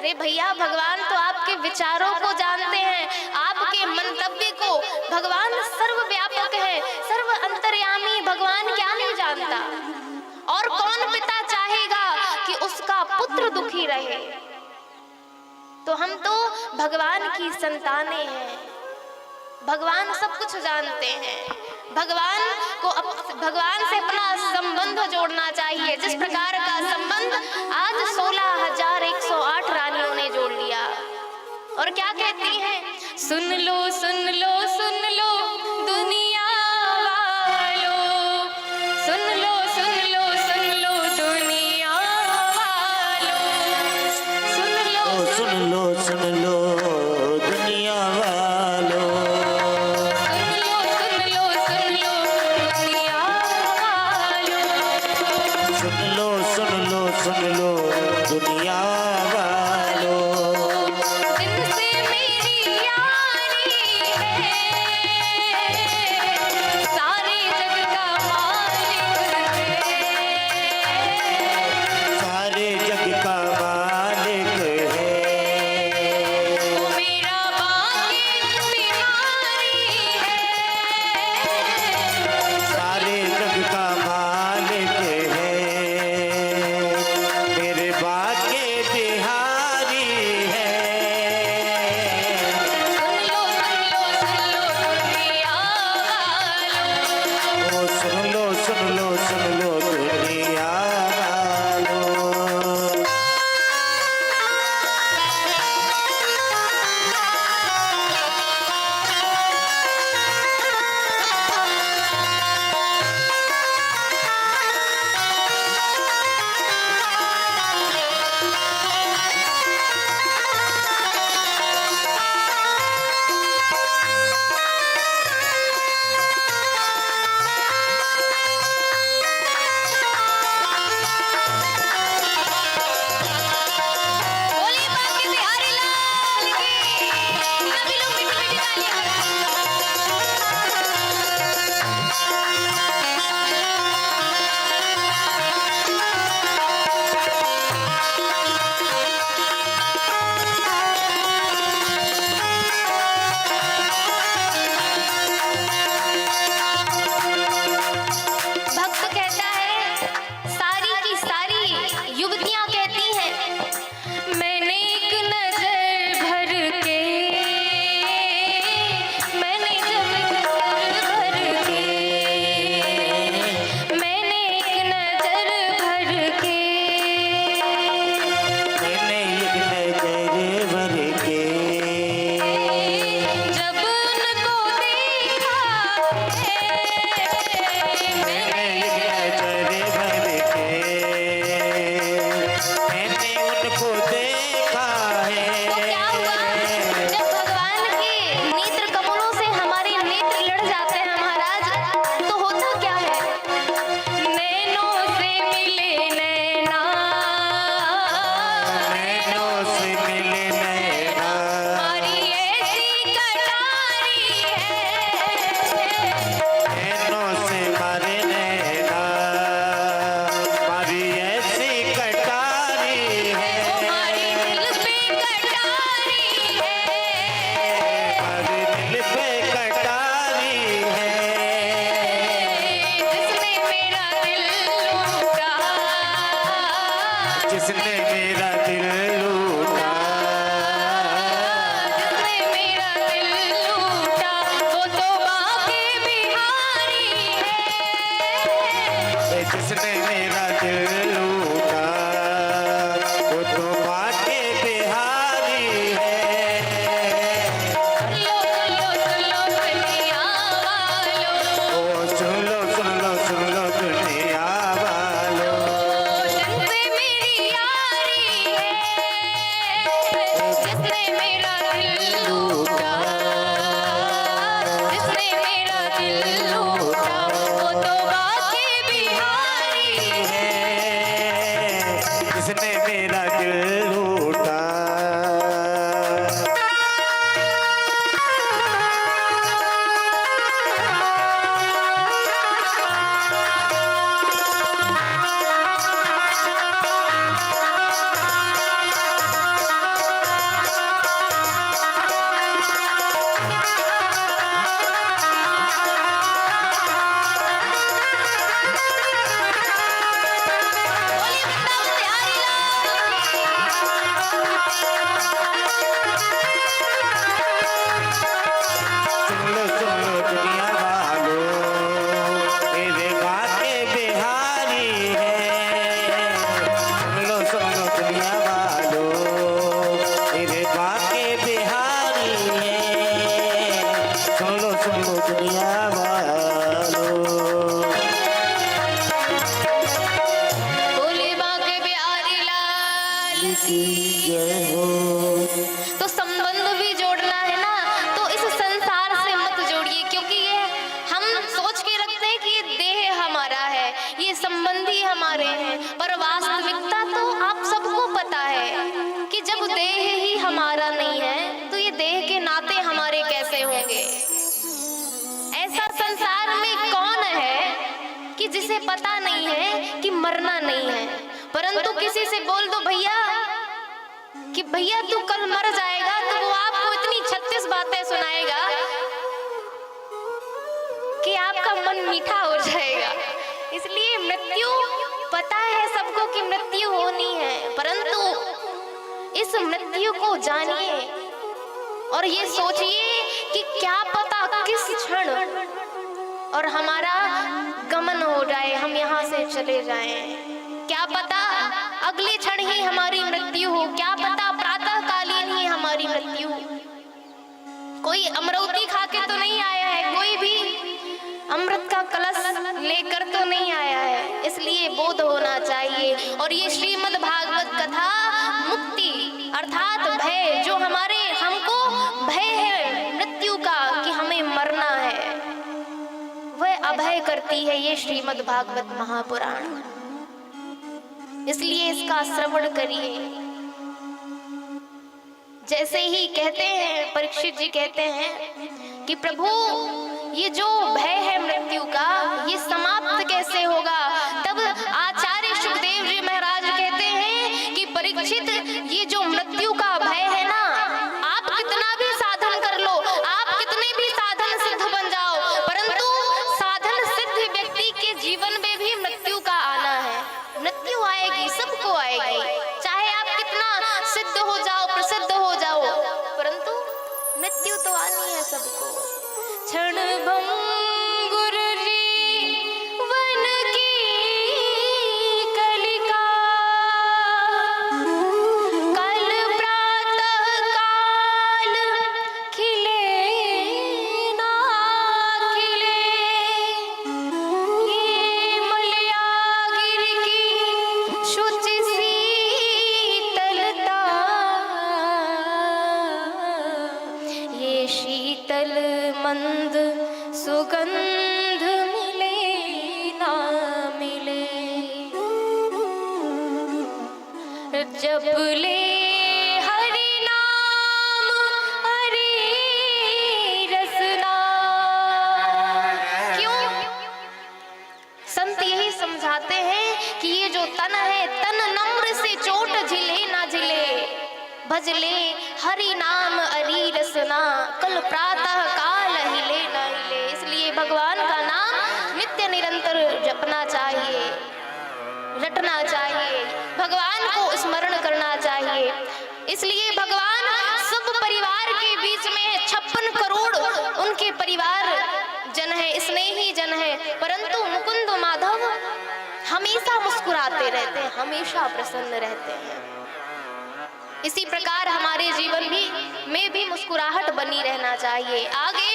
अरे भैया, भगवान तो आपके विचारों को जानते हैं, आपके मंतव्य को। भगवान सर्वव्यापक है, सर्व अंतर्यामी। भगवान क्या नहीं जानता? और कौन पिता चाहेगा कि उसका पुत्र दुखी रहे? तो हम तो भगवान की संतानें हैं। भगवान सब कुछ जानते हैं। भगवान से अपना संबंध जोड़ना चाहिए, जिस प्रकार का संबंध आज 16,108 रानियों ने जोड़ लिया। और क्या कहती हैं? सुन लो सुन लो सुन लो दुनिया वालों, सुन लो सुन लो सुन लो दुनिया वालों, सुन लो सुन लो सुन लो दुनिया वालों, सुन लो दुनिया वालों। जिनसे मेरी यारी है, सारे जग का मालिक है, सारे जग का मालिक है। वो मेरा बाकी बिहारी है, सारे जग का मालिक है। मेरे बाके बिहारी है। सुन लो सुन लो सुन लो दुनिया वालों। ओ सुन लो दुनिया वालों। बोलिए बाकी बिहारी लाल की। सभी लोग मीठी मीठी तालियां भक्त कहता है, सारी की सारी युवतियां कहती हैं, मैंने एक नजर भर के, मैंने जब नजर भर के, मैंने एक नजर भर के, मैंने एक नजर भर के, जब उनको देखा है, मैंने एक नजर भर के, मैंने उनको देखा है। तो क्या हुआ? जब भगवान के नेत्र कमलों से हमारे नेत्र लड़ जाते हैं महाराज, तो होता क्या है? नैनों से मिले नैना, नैनों से मिले नैना, हमारी ऐसी कटारी है, नैनों से मारे नैना, मारी ऐसी कटारी है। हमारी दिल पे कटारी है, मारे दिल पे कटारी है। जिसने मेरा दिल लूटा, जिसने मेरा दिल लूटा, जिसने मेरा दिल लूटा, वो तो बाके बिहारी है, जिसने मेरा दिल लूटा, वो तो बाके बिहारी है। सुन लो दुनिया वालों, ओ सुन लो दुनिया वालों। जिनसे मेरी यारी है, जिसने मेरा दिल लूटा, जिसने मेरा दिल लूटा, वो तो बाके बिहारी है, जिसने मेरा दिल लूटा। की जय हो। तो संबंध भी जोड़ना है ना, तो इस संसार से मत जोड़िए, क्योंकि ये हम सोच के रखते हैं कि ये देह हमारा है, ये संबंधी हमारे हैं, पर वास्तविकता तो आप सबको पता है कि जब देह ही हमारा नहीं है तो ये देह के नाते हमारे कैसे होंगे। ऐसा संसार में कौन है कि जिसे पता नहीं है कि मरना नहीं है, परंतु किसी से बोल दो भैया कि भैया तू कल मर जाएगा, तो वो आपको इतनी 36 बातें सुनाएगा कि आपका मन मीठा हो जाएगा। इसलिए मृत्यु पता है सबको कि मृत्यु होनी है, परंतु इस मृत्यु को जानिए और ये सोचिए कि क्या पता किस क्षण और हमारा गमन हो जाए, हम यहाँ से चले जाएं। क्या पता अगले क्षण ही हमारी मृत्यु हो, क्या पता प्रातः कालीन ही हमारी मृत्यु हो। कोई अमरौती खा के तो नहीं आया है, कोई भी अमृत का कलश लेकर तो नहीं आया है, इसलिए बोध होना चाहिए। और ये श्रीमद् भागवत कथा मुक्ति अर्थात भय, जो हमारे हमको भय है मृत्यु का कि हमें मरना है, वह अभय करती है ये श्रीमद् भागवत महापुराण। इसलिए इसका श्रवण करिए। जैसे ही कहते हैं परीक्षित जी कहते हैं कि प्रभु ये जो भय है मृत्यु का, ये समाप्त कैसे होगा, तब आचार्य सुखदेव जी महाराज कहते हैं कि परीक्षित ये जो मृत्यु का भय है ना, आप कितना भी साधन कर लो, आप कितने भी साधन सिद्ध बन जाओ, परंतु साधन सिद्ध व्यक्ति के जीवन में भी मृत्यु का आना है। मृत्यु आएगी, सबको आएगी, चाहे आप कितना सिद्ध हो जाओ, प्रसिद्ध हो जाओ, परंतु मृत्यु तो आनी है सबको। क्षण भंगुर जीवन की कलिका, कल प्रातः काल खिले ना खिले, ये मलयागिर की शुच शीतलता, ये शीतल मंद सुगंध मिले ना मिले, जब ले हरि नाम हरि रसना। क्यों? संत यही समझाते हैं कि ये जो तन है, तन नम्र से चोट झिले ना झिले, भजले हरि नाम हरि रसना, कल प्रातः काल हिले न हिले। इसलिए भगवान का नाम नित्य निरंतर जपना चाहिए, रटना चाहिए, भगवान को स्मरण करना चाहिए। इसलिए भगवान सब परिवार के बीच में है, 56 करोड़ उनके परिवार जन है, स्नेही जन है, परंतु मुकुंद माधव हमेशा मुस्कुराते रहते हैं, हमेशा प्रसन्न रहते हैं। इसी प्रकार हमारे जीवन में भी मुस्कुराहट बनी रहना चाहिए। आगे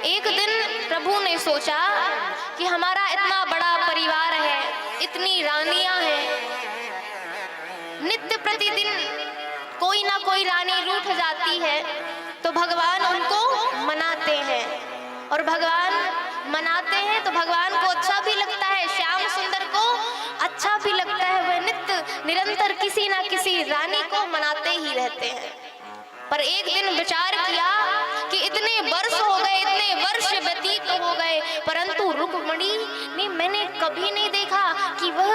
एक दिन प्रभु ने सोचा कि हमारा इतना बड़ा परिवार है, इतनी रानियां हैं, नित्य प्रतिदिन कोई ना कोई रानी रूठ जाती है, तो भगवान उनको मनाते हैं, और भगवान मनाते हैं तो भगवान को अच्छा भी लगता है, श्याम सुंदर को अच्छा भी लगता है, वह नित्य निरंतर किसी ना किसी रानी को मनाते ही रहते हैं। पर एक दिन विचार किया कि इतने वर्ष हो गए, इतने वर्ष व्यतीत हो गए, परंतु रुक्मणी ने मैंने कभी नहीं देखा कि वह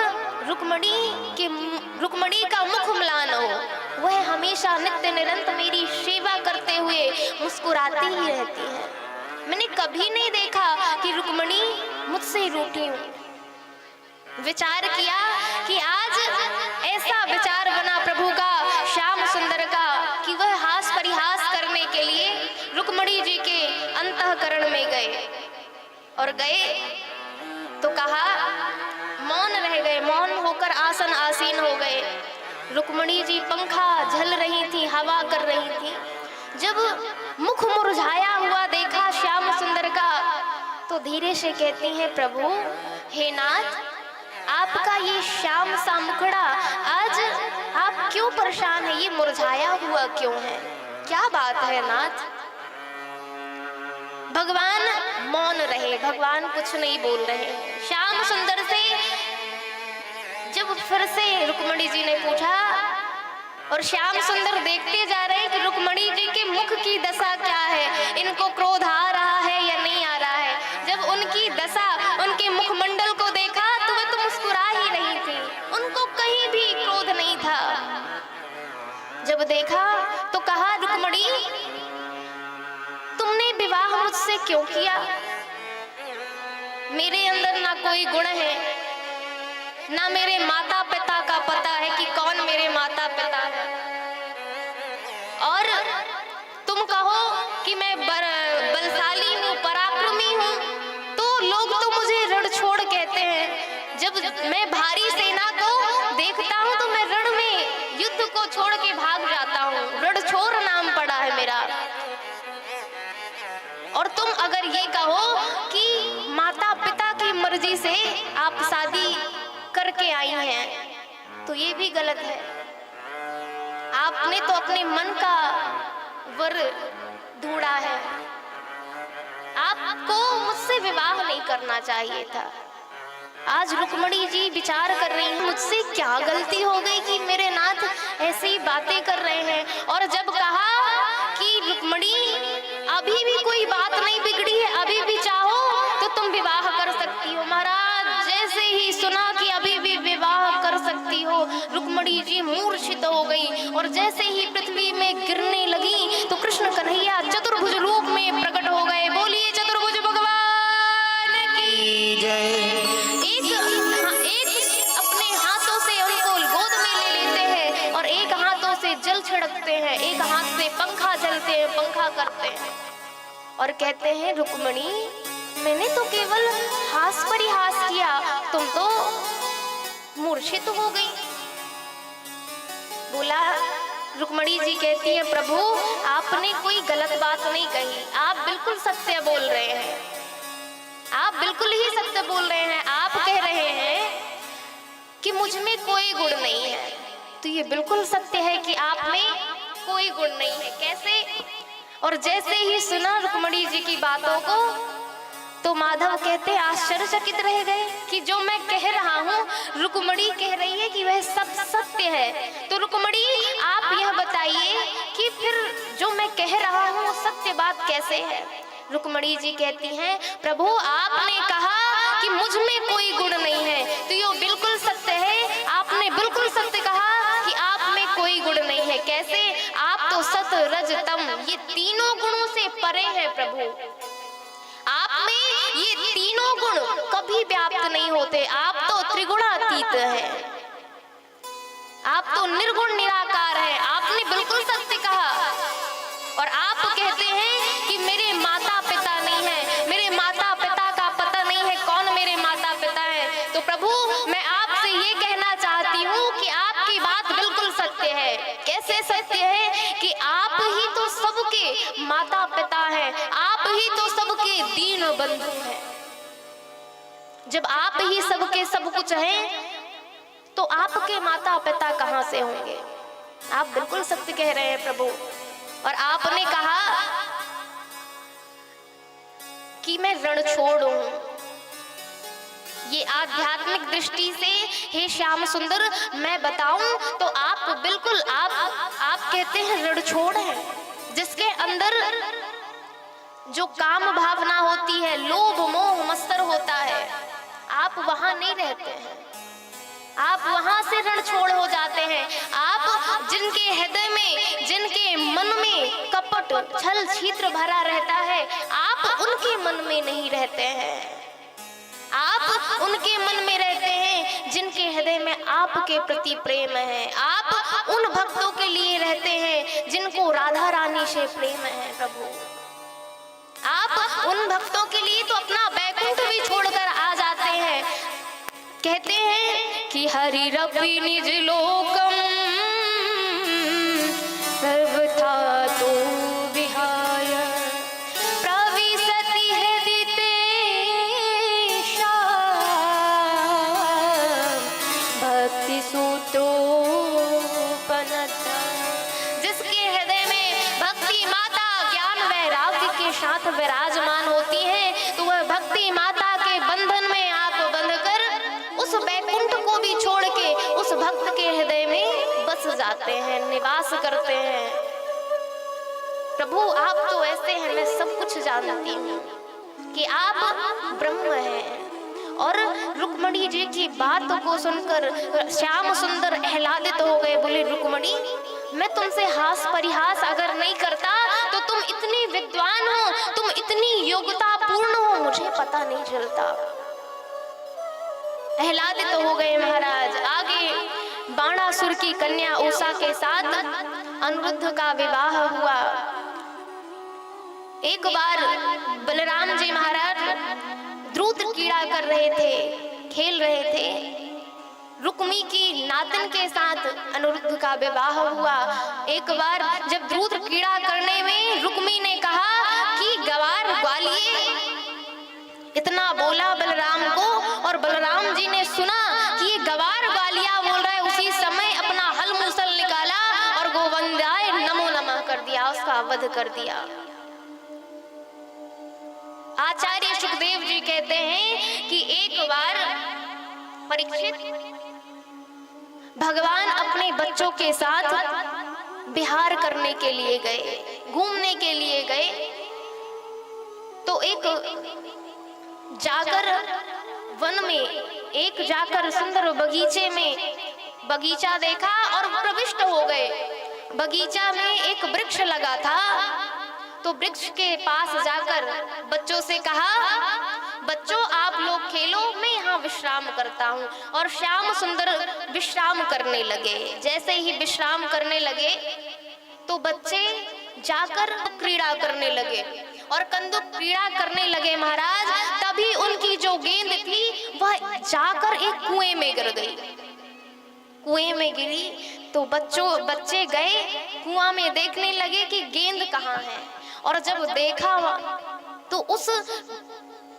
रुक्मणी का मुख म्लान हो। वह हमेशा नित्य निरंतर मेरी सेवा करते हुए मुस्कुराती ही रहती है। मैंने कभी नहीं देखा कि रुक्मणी मुझसे रूठी हूँ। विचार किया कि आज ऐसा विचार बना प्रभु का, श्याम सुंदर का, कि वह हास परिहास करने के लिए रुक्मणी जी के अंतःकरण में गए, और गए तो कहा, मौन रह गए, मौन होकर आसन आसीन हो गए। रुक्मणी जी पंखा झल रही थी, हवा कर रही थी। जब मुख मुरझाया हुआ देखा श्याम सुंदर का, तो धीरे से कहती हैं, प्रभु हे नाथ, आपका ये श्याम सा मुखड़ा आज आप क्यों मुरझाया हुआ क्यों है? क्या बात है नाथ? भगवान मौन रहे, भगवान कुछ नहीं बोल रहे हैं। श्याम सुंदर से जब फिर से रुक्मणी जी ने पूछा, और श्याम सुंदर देखते जा रहे हैं कि रुक्मणी जी के मुख की दशा क्या है, इनको क्रोध आ रहा है या नहीं आ रहा है। जब उनकी दशा, उनके मुखमंडल को देखा तो वे तो मुस्कुरा ही रही थी, उनको कहीं भी क्रोध नहीं था। जब देखा तो कहा, रुक्मणी तुमने विवाह मुझसे क्यों किया? मेरे अंदर ना कोई गुण है, ना मेरे माता पिता का पता है कि कौन मेरे माता पिता है, और तुम कहो कि मैं बलशाली हूँ, पराक्रमी हूँ, तो लोग तो मुझे रणछोड़ कहते हैं। जब मैं भारी सेना को देखता हूँ तो मैं रण में युद्ध को छोड़ के भाग जाता हूँ, रणछोड़ नाम पड़ा है मेरा। और तुम अगर ये कहो कि माता पिता की मर्जी से आप शादी करके आई हैं, तो ये भी गलत है। आपने तो अपने मन का वर ढूंढा है, आपको मुझसे विवाह नहीं करना चाहिए था। आज रुक्मणी जी विचार कर रही हैं, मुझसे क्या गलती हो गई कि मेरे नाथ ऐसी बातें कर रहे हैं। और जब कहा कि रुक्मणी अभी भी कोई बात नहीं बिगड़ी है, अभी भी चाहो तो तुम विवाह कर सकती हो। महाराज जैसे ही सुना कि अभी भी विवाह कर सकती हो, रुक्मणी जी मूर्छित हो गई, और जैसे ही पृथ्वी में गिरने लगी तो कृष्ण कन्हैया चतुर्भुज रूप में प्रकट हो गए। बोलिए चतुर्भुज भगवान की जय। एक अपने हाथों से उनको गोद में ले लेते हैं, और एक हाथों से जल छिड़कते हैं, एक हाथ से पंखा चलते हैं, पंखा करते हैं, और कहते हैं, रुक्मणी मैंने तो केवल हास परिहास किया, तुम तो मूर्छित हो गई। बोला, रुक्मणी जी कहती है, प्रभु आपने कोई गलत बात नहीं कही, आप बिल्कुल सत्य बोल रहे हैं, आप बिल्कुल ही सत्य बोल रहे हैं। आप कह रहे हैं कि मुझ में कोई गुण नहीं है, तो ये बिल्कुल सत्य है कि आप में कोई गुण नहीं है। कैसे? और जैसे ही सुना रुक्मणी जी की बातों को तो माधव कहते आश्चर्यचकित रह गए कि जो मैं कह रहा हूँ रुक्मणी कह रही है कि वह सब सत्य है। तो रुक्मणी आप यह बताइए कि फिर जो मैं कह रहा हूँ सत्य बात कैसे है? रुक्मणी जी कहती हैं, प्रभु आपने कहा कि मुझ में कोई गुण नहीं है, तो ये बिल्कुल सत्य है। आपने बिल्कुल सत्य कहा कि आप में कोई गुण नहीं है। कैसे? आप तो सत रज तम ये तीनों गुणों से परे है प्रभु। आप में ये तीनों गुण कभी व्याप्त नहीं होते, आप तो त्रिगुणातीत हैं, आप तो निर्गुण निराकार हैं। आपने बिल्कुल सत्य कहा। और आप कहते हैं कि मेरे माता पिता नहीं है, मेरे माता पिता का पता नहीं है कौन मेरे माता पिता है। तो प्रभु मैं आपसे ये कहना चाहती हूँ कि आपकी बात बिल्कुल सत्य है। कैसे सत्य है? कि आप ही तो सबके माता पिता हैं, आप ही तो सबके दीन बंधु हैं। जब आप ही सबके सब कुछ हैं तो आपके माता पिता कहां से होंगे? आप बिल्कुल सत्य कह रहे हैं प्रभु। और आपने कहा कि मैं रणछोड़ हूं। ये आध्यात्मिक दृष्टि से हे श्याम सुंदर मैं बताऊं तो आप बिल्कुल आप कहते हैं रणछोड़ है, जिसके अंदर जो काम भावना होती है, लोभ मोह मत्सर होता है, आप वहां नहीं रहते हैं, आप वहां से रणछोड़ हो जाते हैं। आप जिनके हृदय में, जिनके मन में कपट छल छिद्र भरा रहता है, आप उनके मन में नहीं रहते हैं। आप उनके मन में रहते हैं जिनके हृदय में आपके प्रति प्रेम है। आप उन भक्तों के लिए रहते हैं जिनको राधा रानी से प्रेम है प्रभु। आप उन भक्तों के लिए तो अपना बैकुंठ भी छोड़कर आ जाते हैं। कहते हैं कि हरि रवि निज लोकम सर्वथा तो विहाय प्रविशति हृदि तेषां भक्ति सूत्रोपनता। आपके साथ विराजमान होती हैं, तो वह भक्ति माता के बंधन में आप बंधकर उस बैकुंठ को भी छोड़ के उस भक्त के हृदय में बस जाते हैं, निवास करते हैं। प्रभु आप तो ऐसे हैं, मैं सब कुछ जानती हूँ कि आप ब्रह्म हैं। और रुक्मणी जी की बात को सुनकर श्याम सुंदर आह्लादित हो गए। बोले रुक्मणी, मैं तुमसे हास परिहास अगर नहीं करता तो तुम इतनी विद्वान हो, तुम इतनी योग्यता पूर्ण हो, मुझे पता नहीं चलता। आह्लादित हो गए महाराज। आगे बाणासुर की कन्या उषा के साथ अनिरुद्ध का विवाह हुआ। एक बार बलराम जी महाराज द्रुत क्रीड़ा कर रहे थे, खेल रहे थे। रुक्मी की नातन के साथ अनिरुद्ध का विवाह हुआ। एक बार जब द्रुत क्रीड़ा करने में रुक्मी ने कहा कि गवार ग्वालिये, इतना बोला बलराम को, और बलराम जी ने सुना कि ये गवार ग्वालिया बोल रहा है। उसी समय अपना हल मूसल निकाला और गोविंदाय नमो नमः कर दिया, उसका वध कर दिया। आचार्य सुखदेव जी कहते हैं कि एक बार परीक्षित भगवान अपने बच्चों के साथ विहार करने के लिए गए, घूमने के लिए गए। तो एक जाकर वन में, एक जाकर सुंदर बगीचे में बगीचा देखा और प्रविष्ट हो गए। बगीचा में एक वृक्ष लगा था, तो वृक्ष के पास जाकर बच्चों से कहा, बच्चों आप लोग खेलो, मैं यहाँ विश्राम करता हूँ। और श्याम सुंदर विश्राम करने लगे। जैसे ही विश्राम करने लगे तो बच्चे जाकर क्रीड़ा करने लगे और कंदुक क्रीड़ा करने लगे महाराज। तभी उनकी जो गेंद थी वह जाकर एक कुएं में गिर गई। कुएं में गिरी तो बच्चे गए कुआं में, देखने लगे कि गेंद कहाँ है। और जब देखा तो उस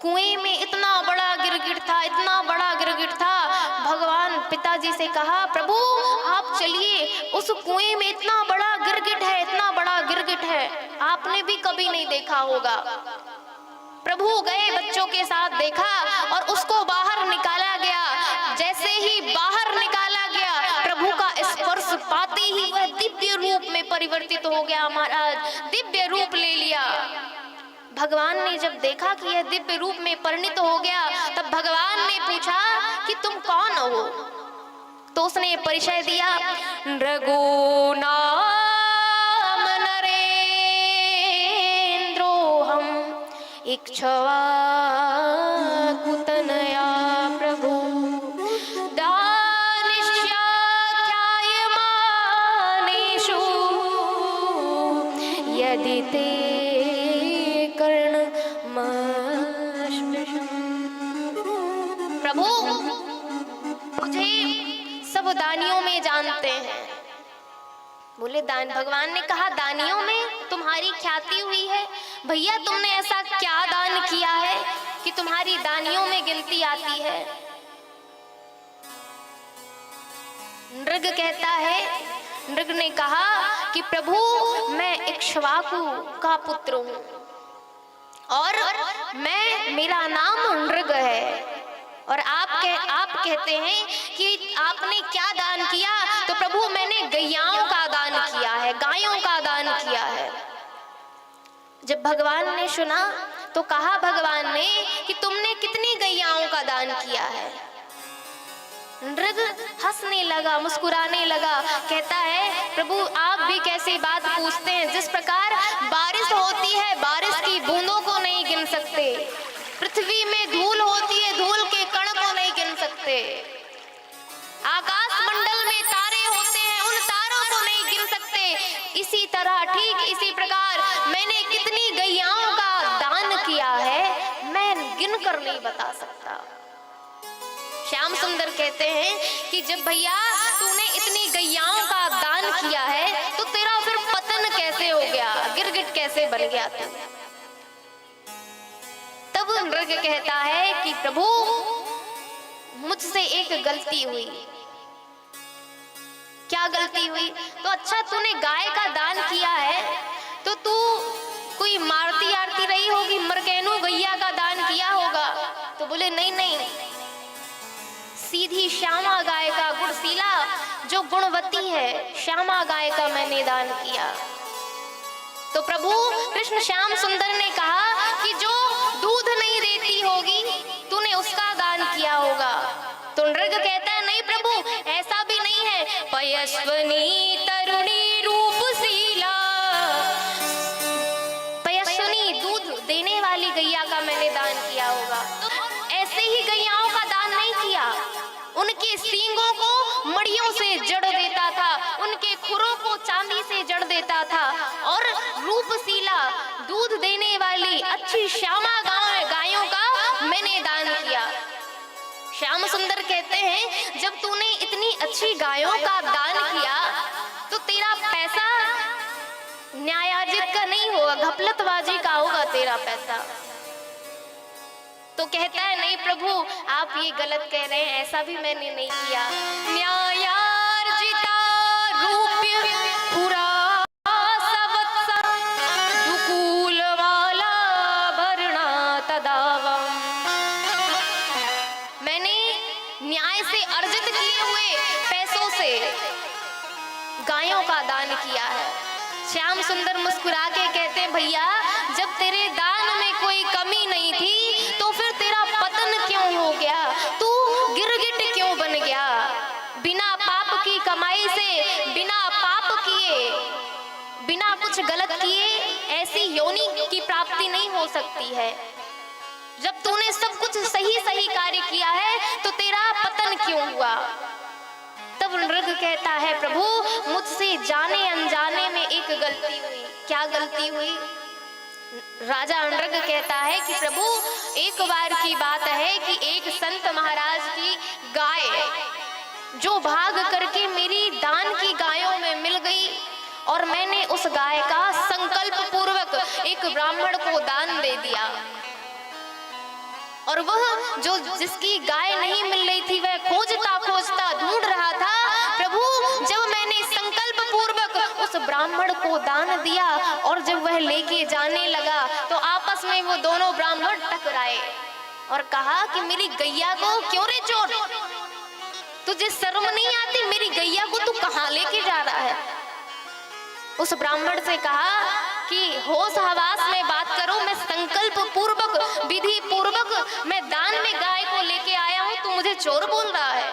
कुएं में इतना बड़ा गिरगिट था, इतना बड़ा गिरगिट था। भगवान पिताजी से कहा, प्रभु आप चलिए, उस कुएं में इतना बड़ा गिरगिट है, इतना बड़ा गिरगिट है, आपने भी कभी नहीं देखा होगा। प्रभु गए, बच्चों के साथ देखा और उसको बाहर निकाला गया। जैसे ही बाहर निकाला गया, प्रभु का स्पर्श पाते ही वह दिव्य रूप में परिवर्तित हो गया महाराज, दिव्य रूप ले लिया। भगवान ने जब देखा कि यह दिव्य रूप में परिणित हो गया, तब भगवान ने पूछा कि तुम कौन हो? तो उसने परिचय दिया, रघुनाम नरेंद्रो हम इक्ष्वाकु तनया प्रभु दानिश्याख्यायमानेषु यदि ते प्रभु मुझे सब दानियों में जानते हैं। बोले भगवान ने कहा, दानियों में तुम्हारी ख्याति हुई है? भैया तुमने ऐसा क्या दान किया है कि तुम्हारी दानियों में गिनती आती है? नृग कहता है, नृग ने कहा कि प्रभु मैं इक्ष्वाकु का पुत्र हूँ और मेरा नाम नृग है। और आप कहते हैं कि आपने क्या दान किया? तो प्रभु मैंने गैयाओं का दान किया है, गायों का दान किया है। जब भगवान ने सुना तो कहा भगवान ने कि तुमने कितनी गैयाओं का दान किया है? नृग हंसने लगा, मुस्कुराने लगा, कहता है प्रभु आप भी कैसी बात पूछते हैं? जिस प्रकार बारिश होती है, बारिश की बूंदों को नहीं गिन सकते, पृथ्वी में धूल होती है, धूल के कण को नहीं गिन सकते, आकाश मंडल में तारे होते हैं, उन तारों को नहीं गिन सकते, इसी तरह ठीक इसी प्रकार मैंने कितनी गैयाओं का दान किया है, मैं गिन कर नहीं बता सकता। श्याम सुंदर कहते हैं कि जब भैया तूने इतनी गैयाओं का दान किया है तो तेरा फिर पतन कैसे हो गया, गिरगिट कैसे बन गया तू? तब नृग कहता है कि प्रभु मुझसे एक गलती हुई। क्या गलती हुई? तो अच्छा तूने गाय का दान किया है तो तू कोई मारुति आती रही होगी, मरकैनू गैया का दान किया होगा। तो बोले नहीं नहीं, सीधी श्यामा गाय का, गुणशीला जो गुणवती है, श्यामा गाय का मैंने दान किया। तो प्रभु कृष्ण श्याम सुंदर ने कहा कि जो दूध नहीं देती होगी तूने उसका दान किया होगा। तो नृग कहता है नहीं प्रभु, ऐसा भी नहीं है। पयस्वनी तरुणी रूपशीला, पयस्वनी दूध देने वाली गैया का मैंने दान किया होगा। तो ऐसे ही गैयाओं का दान नहीं किया, उनके सींगों को मड़ियों से जड़ देता था, उनके खुरों को चांदी से जड़ देता था, और रूपशीला दूध देने वाली अच्छी श्यामा गायों का मैंने दान किया। श्याम सुंदर कहते हैं जब तूने इतनी अच्छी गायों का दान किया तो तेरा पैसा न्यायाजित का नहीं होगा, घपलतबाजी का होगा तेरा पैसा। तो कहता है नहीं प्रभु, आप ये गलत कह रहे हैं, ऐसा भी मैंने नहीं किया। न्यायार्जिता रूप्य पुरा सवत्स दुकूलमाला भरणा तदावम, मैंने न्याय से अर्जित किए हुए पैसों से गायों का दान किया है। श्याम सुंदर मुस्कुरा के कहते हैं भैया, जब तेरे दान में कोई कमी नहीं थी तो फिर तेरा पतन क्यों हो गया, तू गिरगिट क्यों बन गया। बिना पाप की कमाई से, बिना पाप किए, बिना कुछ गलत किए ऐसी योनि की प्राप्ति नहीं हो सकती है। जब तूने सब कुछ सही सही कार्य किया है तो तेरा पतन क्यों हुआ। तब नृग कहता है प्रभु, मुझसे जाने अनजाने में एक गलती हुई। क्या गलती हुई। राजा नृग कहता है कि प्रभु, एक बार की बात है कि एक संत महाराज की गाय जो भाग करके मेरी दान की गायों में मिल गई, और मैंने उस गाय का संकल्प पूर्वक एक ब्राह्मण को दान दे दिया, और वह जो जिसकी गाय नहीं मिल रही थी वह खोजता खोजता ढूंढ रहा था। प्रभु, जब मैंने संकल्प पूर्वक उस ब्राह्मण को दान दिया और जब वह लेके जाने लगा तो आपस में वो दोनों ब्राह्मण टकराए और कहा कि मेरी गैया को क्यों रे चोर, तुझे शर्म नहीं आती, मेरी गैया को तू कहाँ लेके जा रहा है। उस ब्राह्मण से कहा कि होश हवास में बात करो, मैं संकल्प पूर्वक विधि पूर्वक मैं दान में गाय को लेके आया हूं, तू मुझे चोर बोल रहा है।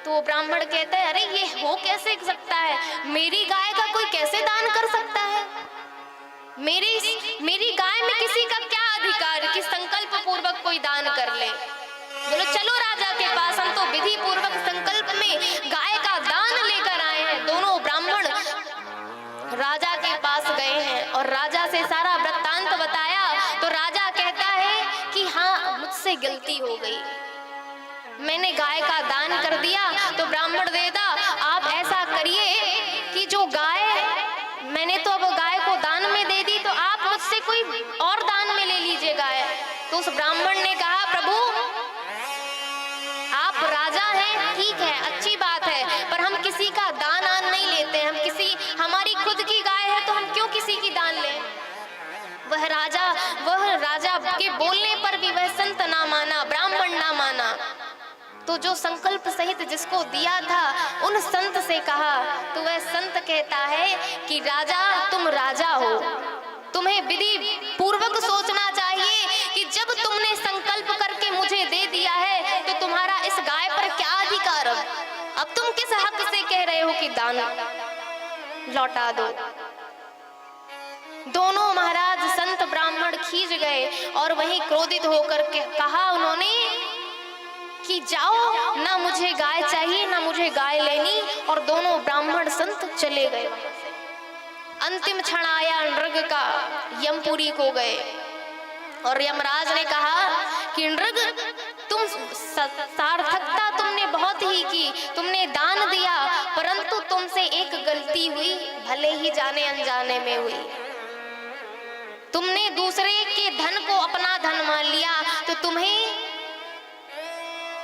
तो ब्राह्मण कहता है अरे ये हो कैसे सकता है, मेरी गाय का कोई कैसे दान कर सकता है, मेरी गाय में किसी का क्या अधिकार कि संकल्प पूर्वक कोई दान कर ले। बोलो चलो राजा के पास, हम तो विधि पूर्वक संकल्प में गाय का दान लेकर आए हैं। दोनों ब्राह्मण राजा के पास गए हैं और राजा से सारा वृत्तांत बताया। तो राजा कहता है कि हाँ, मुझसे गलती हो गई, मैंने गाय का दान कर दिया। तो ब्राह्मण देता, आप ऐसा करिए कि जो गाय, मैंने तो अब गाय को दान में दे दी, तो आप मुझसे कोई और दान में ले लीजिए गाय। तो उस ब्राह्मण ने कहा प्रभु, आप राजा हैं, ठीक है, अच्छी बात है, पर हम किसी का दान आन नहीं लेते हैं, हमारी खुद की गाय है तो हम क्यों किसी की दान लें। वह राजा के बोलने पर भी वह संत ना माना, ब्राह्मण ना माना। तो जो संकल्प सहित जिसको दिया था उन संत से कहा, तो वह संत कहता है कि राजा, तुम राजा हो, तुम्हें विधि पूर्वक सोचना चाहिए कि जब तुमने संकल्प करके मुझे दे दिया है तो तुम्हारा इस गाय पर क्या अधिकार। अब तुम किस हक से कह रहे हो कि दान लौटा दो। दोनों महाराज संत ब्राह्मण खींच गए और वहीं क्रोधित होकर के कहा उन्होंने कि जाओ, ना मुझे गाय चाहिए ना मुझे गाय लेनी। और दोनों ब्राह्मण संत चले गए। अंतिम क्षण आया नृग का, यमपुरी को गए और यमराज ने कहा कि नृग, तुम सार्थकता तुमने बहुत ही की, तुमने दान दिया, परंतु तुमसे एक गलती हुई, भले ही जाने अनजाने में हुई। तुमने दूसरे के धन को अपना धन मान लिया, तो तुम्हें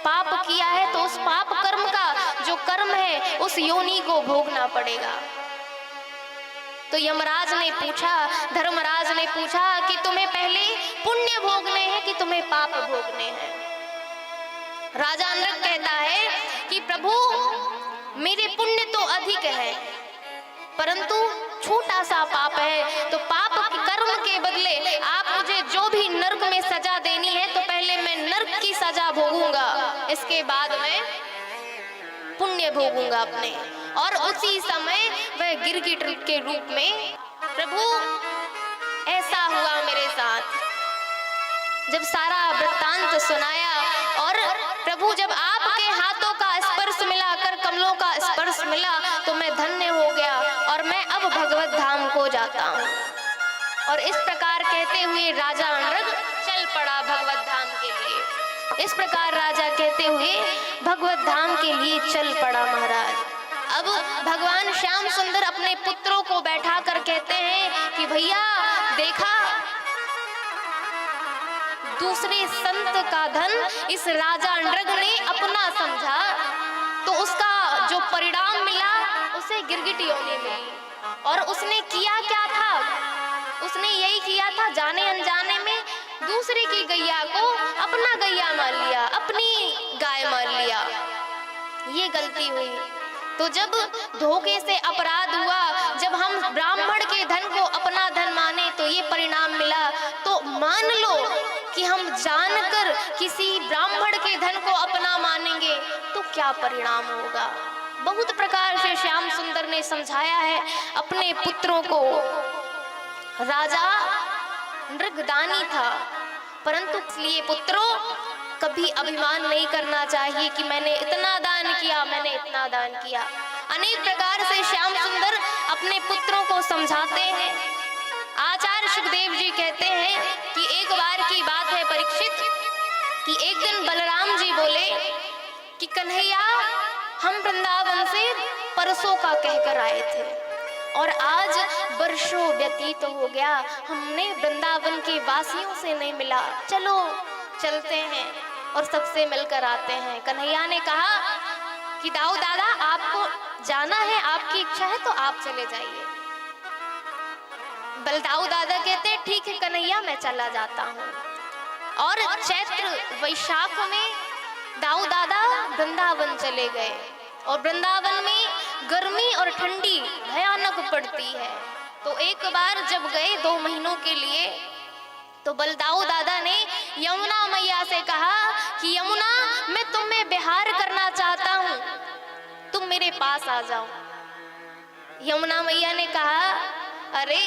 पाप किया है, तो उस पाप कर्म का जो कर्म है उस योनि को भोगना पड़ेगा। तो यमराज ने पूछा, धर्मराज ने पूछा कि तुम्हें पहले पुण्य भोगने हैं कि तुम्हें पाप भोगने हैं। राजा नृग कहता है कि प्रभु मेरे पुण्य तो अधिक है परंतु छोटा सा पाप है, तो पाप के कर्म के बदले आप मुझे जो भी नर्क में सजा देनी है तो पहले मैं नर्क की सजा भोगूंगा, इसके बाद मैं पुण्य भोगूंगा अपने। और उसी समय वह गिरगिट के रूप में, प्रभु ऐसा हुआ मेरे साथ। जब सारा वृत्तांत सुनाया और प्रभु जब आपके हाथों का स्पर्श मिला, कर कमलों का स्पर्श मिला तो मैं धन्य हो गया और मैं अब भगवत धाम को जाता हूँ। और इस प्रकार कहते हुए राजा नृग चल पड़ा भगवत धाम के लिए। इस प्रकार राजा कहते हुए भगवत धाम के लिए चल पड़ा महाराज। अब भगवान श्याम सुंदर अपने पुत्रों को बैठा कर कहते हैं कि भैया देखा, दूसरे संत का धन इस राजा नृग ने अपना समझा तो उसका जो परिणाम मिला उसे गिरगिट योनि मिली। और उसने किया क्या था? उसने यही किया था, जाने अनजाने में दूसरे की गैया को अपना गैया मान लिया, अपनी गाय मान लिया, ये गलती हुई। तो जब धोखे से अपराध हुआ, जब हम ब्राह्मण के धन को अपना धन माने तो ये परिणाम मिला, तो मान लो कि हम जानकर किसी ब्राह्मण के धन को अपना मानेंगे तो क्या परिणाम होगा। बहुत प्रकार से श्याम सुंदर ने समझाया है अपने पुत्रों को। राजा नृगदानी था परंतु इसलिए पुत्रों कभी अभिमान नहीं करना चाहिए कि मैंने इतना दान किया, मैंने इतना दान किया। अनेक प्रकार से श्याम सुंदर अपने पुत्रों को समझाते हैं। आचार्य सुखदेव जी कहते हैं कि एक बार की बात है परीक्षित, कि एक दिन बलराम जी बोले कि कन्हैया हम वृंदावन से परसों का कहकर आए थे और आज वर्षों व्यतीत हो गया, हमने वृंदावन के वासियों से नहीं मिला, चलो चलते हैं और सबसे मिलकर आते हैं। कन्हैया ने कहा कि दाऊ दादा आपको जाना है, आपकी इच्छा है तो आप चले जाइए। बलदाऊ दादा कहते ठीक है कन्हैया मैं चला जाता हूँ। और चैत्र वैशाख में दाऊ दादा वृंदावन चले गए और वृंदावन में गर्मी और ठंडी भयानक पड़ती है। तो एक बार जब गए 2 महीनों के लिए तो बलदाऊ दादा ने यमुना मैया से कहा कि यमुना मैं तुम्हें विहार करना चाहता हूँ, तुम मेरे पास आ जाओ। यमुना मैया ने कहा अरे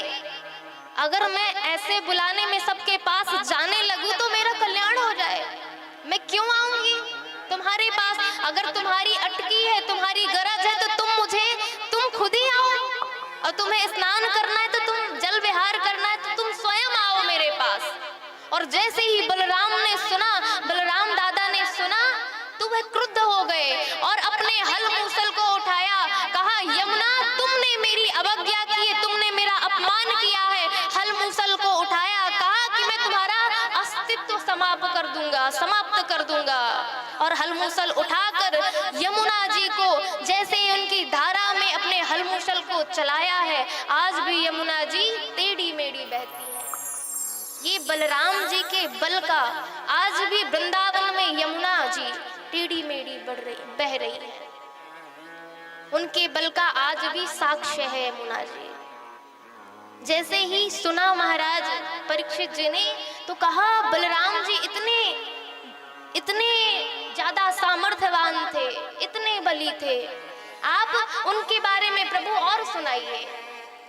अगर मैं ऐसे बुलाने में सबके पास जाने लगूं तो मेरा कल्याण हो जाए, मैं क्यों आऊंगी तुम्हारे पास? अगर तुम्हारी अटकी है, तुम्हारी गरज है तो तुम खुद ही आओ, और तुम्हें स्नान करना है तो तुम जल विहार करना है तो तुम स्वयं आओ मेरे पास। और जैसे ही बलराम ने सुना, बलराम दादा ने सुना तो वह क्रुद्ध हो गए और अपने हल मूसल को उठाया, कहा यमुना तुमने मेरी अवज्ञा की है, तुमने मेरा अपमान किया है। हल मूसल को उठाया, कहा कि मैं तुम्हारा अस्तित्व समाप्त कर दूंगा। और हल मूसल उठाकर यमुना जी को जैसे उनकी धारा में अपने हल मूसल को चलाया है, आज भी यमुना जी टेढ़ी मेढ़ी बहती है। ये बलराम जी के बल का आज भी वृंदावन में यमुना जी टेढ़ी मेढ़ी बह रही है। उनके बल का आज भी साक्ष्य है यमुना जी। जैसे ही सुना महाराज परीक्षित जी ने तो कहा बलराम जी इतने ज्यादा सामर्थ्यवान थे, इतने बली थे, आप उनके बारे में प्रभु और सुनाइए।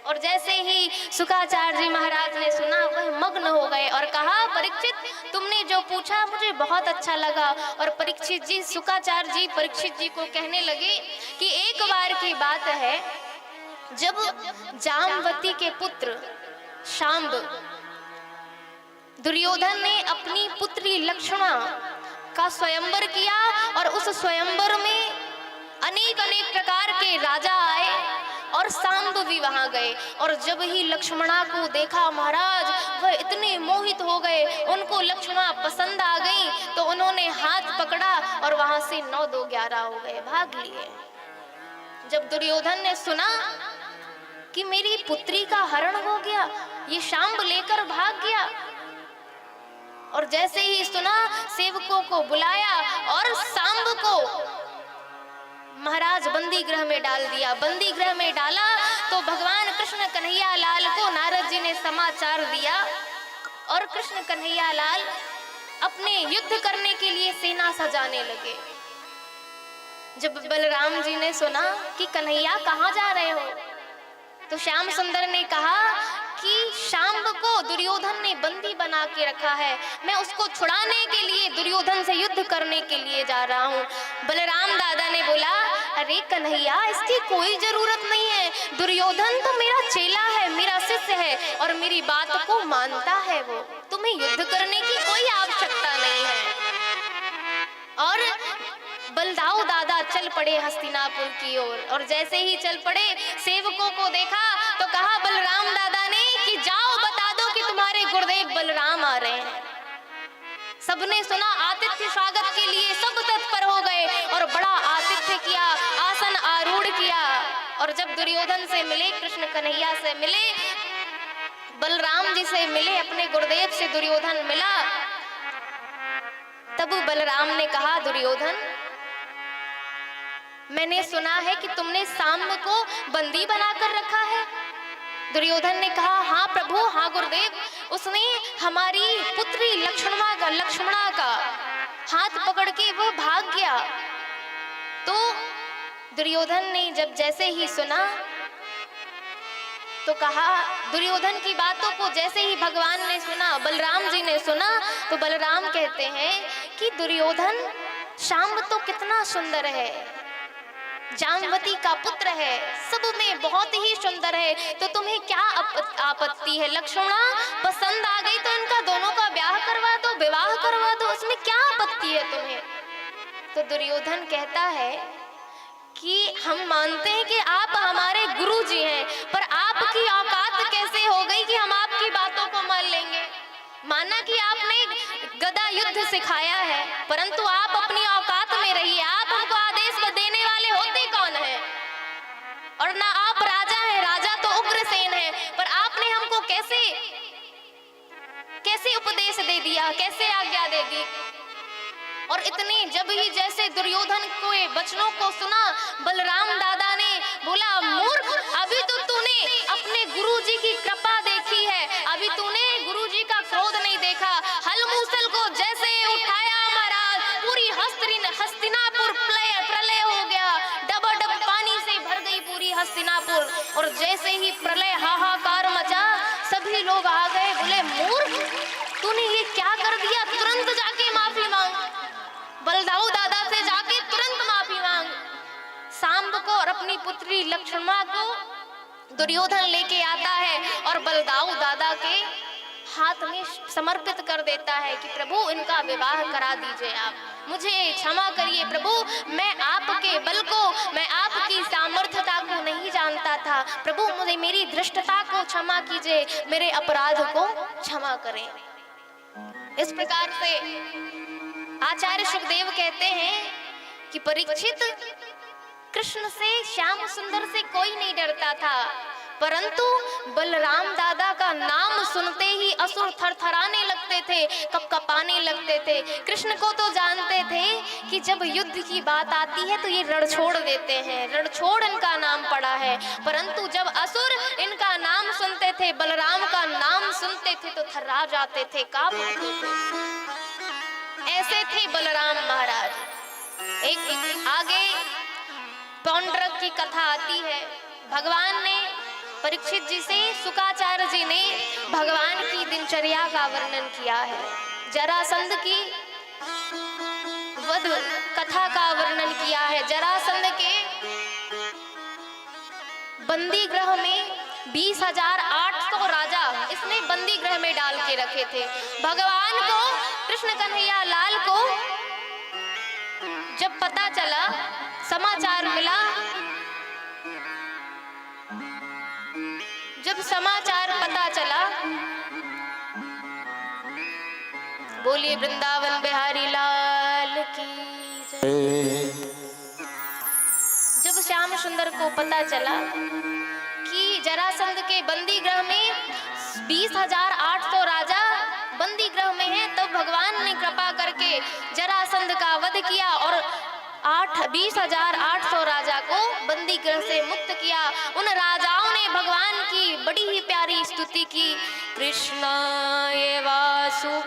और जैसे ही शुकाचार्य जी महाराज ने सुना वह मग्न हो गए और कहा परीक्षित तुमने जो पूछा मुझे बहुत अच्छा लगा। और परीक्षित जी, शुकाचार्य जी परीक्षित जी को कहने लगे कि एक बार की बात है जब जामवती के पुत्र शांब दुर्योधन ने अपनी पुत्री लक्ष्मणा का स्वयंवर किया और उस स्वयंवर में अनेक प्रकार के राजा आए और सांब भी वहां गए। और जब ही लक्ष्मणा को देखा महाराज वह इतने मोहित हो गए, उनको लक्ष्मणा पसंद आ गई तो उन्होंने हाथ पकड़ा और वहां से 9, 2, 11 हो गए, भाग लिए। जब दुर्योधन ने सुना कि मेरी पुत्री का हरण हो गया, ये शांब लेकर भाग गया। और जैसे ही सुना, सेवकों को बुलाया और शांब को महाराज बंदी गृह में डाल दिया। बंदी गृह में डाला तो भगवान कृष्ण कन्हैया लाल को नारद जी ने समाचार दिया और कृष्ण कन्हैया लाल अपने युद्ध करने के लिए सेना सजाने लगे। जब बलराम जी ने सुना कि कन्हैया कहाँ जा रहे हो, तो श्याम सुंदर ने कहा कि शांब को दुर्योधन ने बंदी बना के रखा है, मैं उसको छुड़ाने के लिए दुर्योधन से युद्ध करने के लिए जा रहा हूँ। बलराम दादा ने बोला, अरे कन्हैया इसकी कोई जरूरत नहीं है, दुर्योधन तो मेरा चेला है, मेरा शिष्य है और मेरी बात को मानता है, वो तुम्हें युद्ध करने की कोई आवश्यकता नहीं है। और बलदाऊ दादा चल पड़े हस्तिनापुर की ओर और जैसे ही चल पड़े, सेवकों को देखा तो कहा बलराम दादा ने कि जाओ बता दो कि तुम्हारे गुरुदेव बलराम आ रहे हैं। सबने सुना, आतिथ्य स्वागत के लिए सब तत्पर हो गए और बड़ा आतिथ्य किया, आसन आरूढ़ किया। और जब दुर्योधन से मिले, कृष्ण कन्हैया से मिले, बलराम जी से मिले, अपने गुरुदेव से दुर्योधन मिला, तब बलराम ने कहा, दुर्योधन मैंने सुना है कि तुमने शांब को बंदी बनाकर रखा है। दुर्योधन ने कहा, हाँ प्रभु, हाँ गुरुदेव, उसने हमारी पुत्री लक्ष्मणा का हाथ पकड़ के वो भाग गया। तो दुर्योधन ने जब जैसे ही सुना तो कहा, दुर्योधन की बातों को जैसे ही भगवान ने सुना, बलराम जी ने सुना, तो बलराम कहते हैं कि दुर्योधन शांब तो कितना सुंदर है, जामवती का पुत्र है, सब में बहुत ही सुंदर है, तो तुम्हें क्या आपत्ति है? लक्ष्मणा पसंद आ गई तो इनका दोनों का ब्याह करवा दो, विवाह करवा दो, उसमें क्या आपत्ति है तुम्हें? तो दुर्योधन कहता है कि हम मानते हैं कि आप हमारे गुरु जी हैं, पर आपकी औकात कैसे हो गई कि हम आपकी बातों को मान लेंगे? माना कि आपने गदा युद्ध सिखाया है, परंतु आप अपनी औकात में रहिए, आप हमको आदेश देने वाले होते कौन है? और ना आप राजा हैं, राजा तो उग्रसेन है, पर आपने हमको कैसे उपदेश दे दिया, कैसे आज्ञा दे दी? और इतने जब ही जैसे दुर्योधन के वचनों को सुना, बलराम दादा ने बोला, मूर्ख, अभी तो तूने अपने गुरुजी की कृपा देखी है, अभी तूने गुरुजी का क्रोध नहीं देखा। हल मूसल को जैसे उठाया महाराज, पूरी हस्तिनापुर प्रलय हो गया, डबाडब पानी से भर गई पूरी हस्तिनापुर। और जैसे ही प्रलय हाहाकार मचा, सभी लोग आ गए, बोले, मूर्ख, तूने ये क्या कर दिया? तुरंत जाके माफी मांग, बलदाऊ दादा से जाके तुरंत माफी मांग। शांब को और अपनी पुत्री लक्ष्मणा को दुर्योधन लेके आता है और बलदाऊ दादा के हाथ में समर्पित कर देता है कि प्रभु इनका विवाह करा दीजिए, आप मुझे क्षमा करिए प्रभु, मैं आपके बल को, मैं आपकी सामर्थ्यता को नहीं जानता था, प्रभु मुझे मेरी धृष्टता को क्षमा कीजिए, मेरे अपराध को क्षमा करें। इस प्रकार से आचार्य सुखदेव कहते हैं कि परीक्षित, कृष्ण से, श्याम सुंदर से कोई नहीं डरता था, परंतु बलराम दादा का नाम सुनते ही असुर थरथराने लगते थे, कपकपाने लगते थे। कृष्ण को तो जानते थे कि जब युद्ध की बात आती है तो ये रणछोड़ देते हैं, रणछोड़ इनका नाम पड़ा है, परंतु जब असुर इनका नाम सुनते थे, बलराम का नाम सुनते थे तो थर्रा जाते थे, कांप उठते थे। ऐसे थे बलराम महाराज। एक आगे पौंड्रक की कथा आती है, भगवान ने परीक्षित जी से, शुकाचार्य जी ने भगवान की दिनचर्या का वर्णन किया है, जरासंध की वध कथा का वर्णन किया है। जरासंध के बंदी गृह में 20,800 राजा इसने बंदी गृह में डाल के रखे थे। भगवान को, कृष्ण कन्हैया लाल को जब पता चला, समाचार मिला, जब समाचार पता चला, बोलिए वृंदावन बिहारी लाल की जय। जब श्याम सुंदर को पता चला कि जरासंध के बंदी गृह में 20,800 राजा बंदी गृह में हैं, तब भगवान ने कृपा करके जरासंध का वध किया और 20,800 राजा को बंदी गृह से मुक्त किया। उन राजाओं ने भगवान की बड़ी ही प्यारी स्तुति की। कृष्णाय वासुदेवाय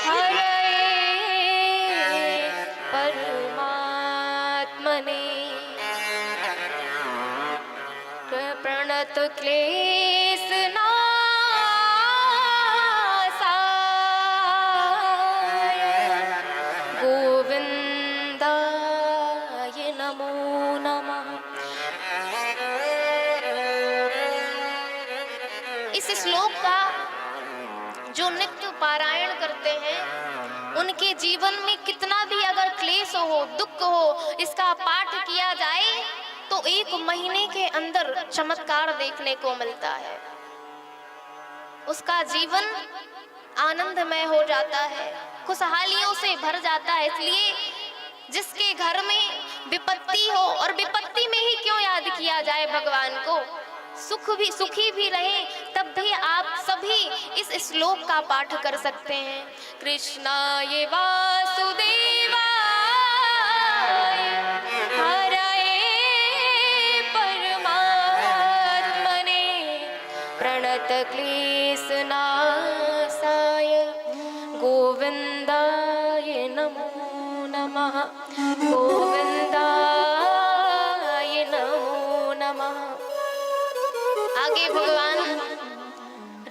हरये परमात्मने प्रणत क्लेशनाशाय गोविंदाय नमो नमः। इस श्लोक का जो नित्य पारायण करते हैं उनके जीवन में कितना भी अगर क्लेश हो, दुख हो, इसका पाठ किया जाए तो 1 महीने के अंदर चमत्कार देखने को मिलता है। उसका जीवन आनंदमय हो जाता है, खुशहालियों से भर जाता है। इसलिए जिसके घर में विपत्ति हो, और विपत्ति में ही क्यों याद किया जाए भगवान को, सुखी भी रहे, तब भी आप सभी इस श्लोक का पाठ कर सकते हैं। कृष्णाय वासुदेवाय हरये परमात्मने प्रणत क्लेशनाशाय गोविंदाय नमो नमः। गोविंदाय नमो नमः। आगे भगवान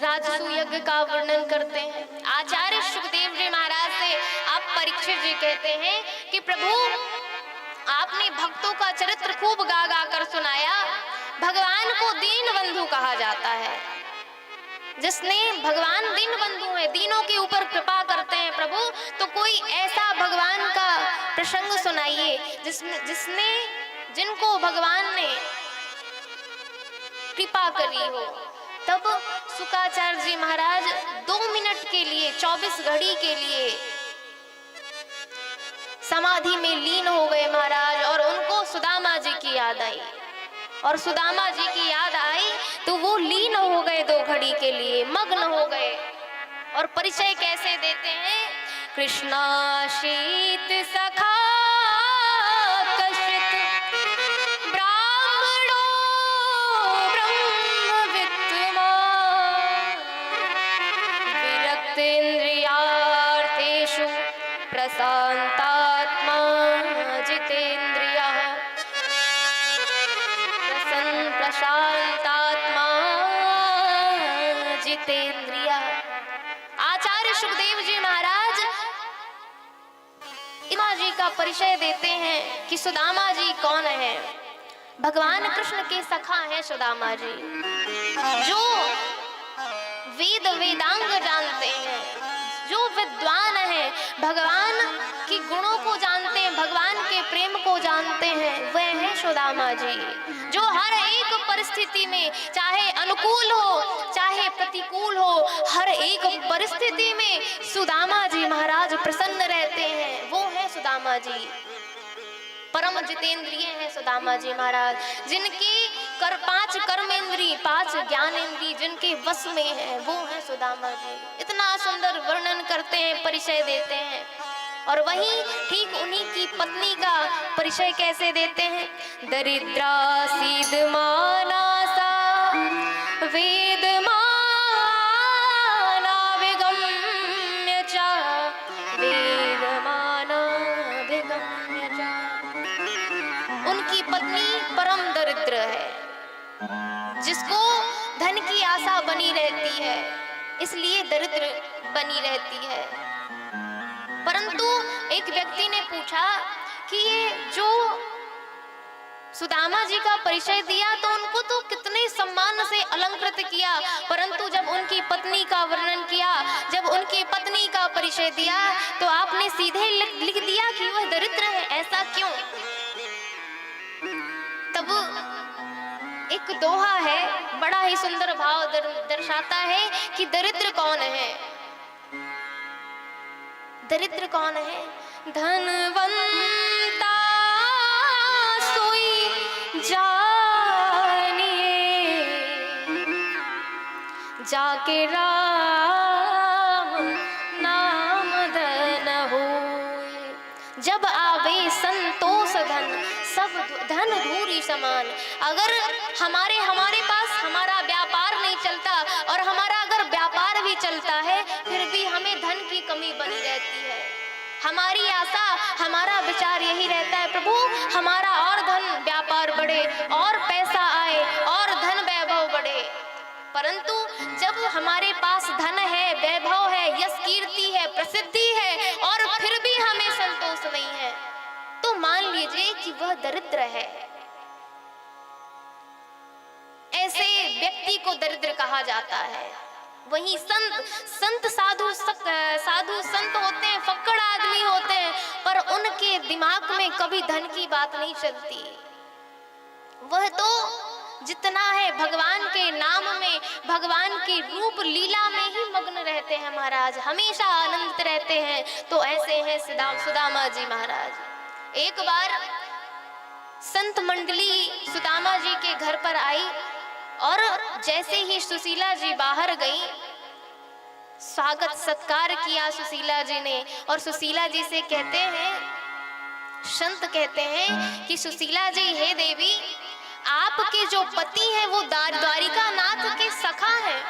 राजसू यज्ञ का वर्णन करते हैं। आचार्य सुखदेव जी महाराज से आप परीक्षित जी कहते हैं कि प्रभु आपने भक्तों का चरित्र खूब गा गा कर सुनाया। भगवान को दीन बंधु कहा जाता है। जिसने भगवान दीन बंधु है, दीनों के ऊपर कृपा करते हैं प्रभु, तो कोई ऐसा भगवान का प्रसंग सुनाइए जिनको भगवान ने कृपा करी हो। तब शुकाचार्य जी महाराज 2 मिनट के लिए, 24 घड़ी के लिए समाधि में लीन हो गए महाराज, और उनको सुदामा जी की याद आई। और सुदामा जी की याद आई तो वो लीन हो गए 2 घड़ी के लिए, मग्न हो गए। और परिचय कैसे देते हैं? कृष्णाश्रित सखा कशित ब्राह्मणो ब्रह्मविद्वान् विरक्तेन्द्रियार्थेषु प्रशान्तात्मा जितेन्द्रियः प्रशांतात्मा जितेन्द्रिय। आचार्य सुखदेव जी महाराज सुदामा जी का परिचय देते हैं कि सुदामा जी कौन है। भगवान कृष्ण के सखा हैं सुदामा जी, जो वेद वेदांग जानते हैं, जो विद्वान हैं, भगवान की गुणों को जानते हैं, भगवान के प्रेम को जानते हैं, वह हैं सुदामा जी। जो हर एक परिस्थिति में, चाहे अनुकूल हो चाहे प्रतिकूल हो, हर एक परिस्थिति में सुदामा जी महाराज प्रसन्न रहते हैं। वो है सुदामा जी, परम जितेंद्रिय है सुदामा जी महाराज, जिनकी 5 कर्मेंद्री 5 ज्ञानेंद्री जिनके वश में है, वो है सुदामा जी। इतना सुंदर वर्णन करते हैं, परिचय देते हैं। और वहीं ठीक उन्हीं की पत्नी का परिचय कैसे देते हैं? दरिद्रा सीदमानासा वेदमाना विगम्य च वेदमाना विगम्य च। उनकी पत्नी परम दरिद्र है, जिसको धन की आशा बनी रहती है, इसलिए दरिद्र बनी रहती है। परंतु एक व्यक्ति ने पूछा कि ये जो सुदामा जी का परिचय दिया तो उनको तो कितने सम्मान से अलंकृत किया, परंतु जब उनकी पत्नी का वर्णन किया, जब उनकी पत्नी का परिचय दिया, तो आपने सीधे लिख दिया कि वह दरिद्र है। ऐसा क्यों? तब एक दोहा है, बड़ा ही सुंदर भाव दर्शाता है कि दरिद्र कौन है। दरिद्र कौन है? धनवंता के राम नाम धन होए। जब आवे संतोष धन सब धन धूरी समान। अगर हमारे पास हमारा व्यापार नहीं चलता और हमारा अगर व्यापार भी चलता है फिर भी हमें धन की कमी बनी रहती है। हमारी आशा हमारा विचार यही रहता है, प्रभु हमारा और धन व्यापार बढ़े और पैसा आए और धन वैभव बढ़े। परंतु जब हमारे पास धन है, वैभव है, यश कीर्ति है, प्रसिद्धि है और फिर भी हमें संतोष नहीं है तो मान लीजिए कि वह दरिद्र है। ऐसे व्यक्ति को दरिद्र कहा जाता है। वहीं संत साधु संत होते हैं, फक्कड़ आदमी होते हैं, पर उनके दिमाग में कभी धन की बात नहीं चलती। वह तो जितना है भगवान के नाम में, भगवान की रूप लीला में ही मग्न रहते हैं महाराज, हमेशा आनंदित रहते हैं। तो ऐसे हैं सुदामा जी महाराज। एक बार संत मंडली सुदामा जी के घर पर आई और जैसे ही सुशीला जी बाहर गई, स्वागत सत्कार किया सुशीला जी ने और सुशीला जी से कहते हैं, संत कहते हैं कि सुशीला जी, हे देवी, आपके जो पति हैं वो द्वारिका नाथ के सखा हैं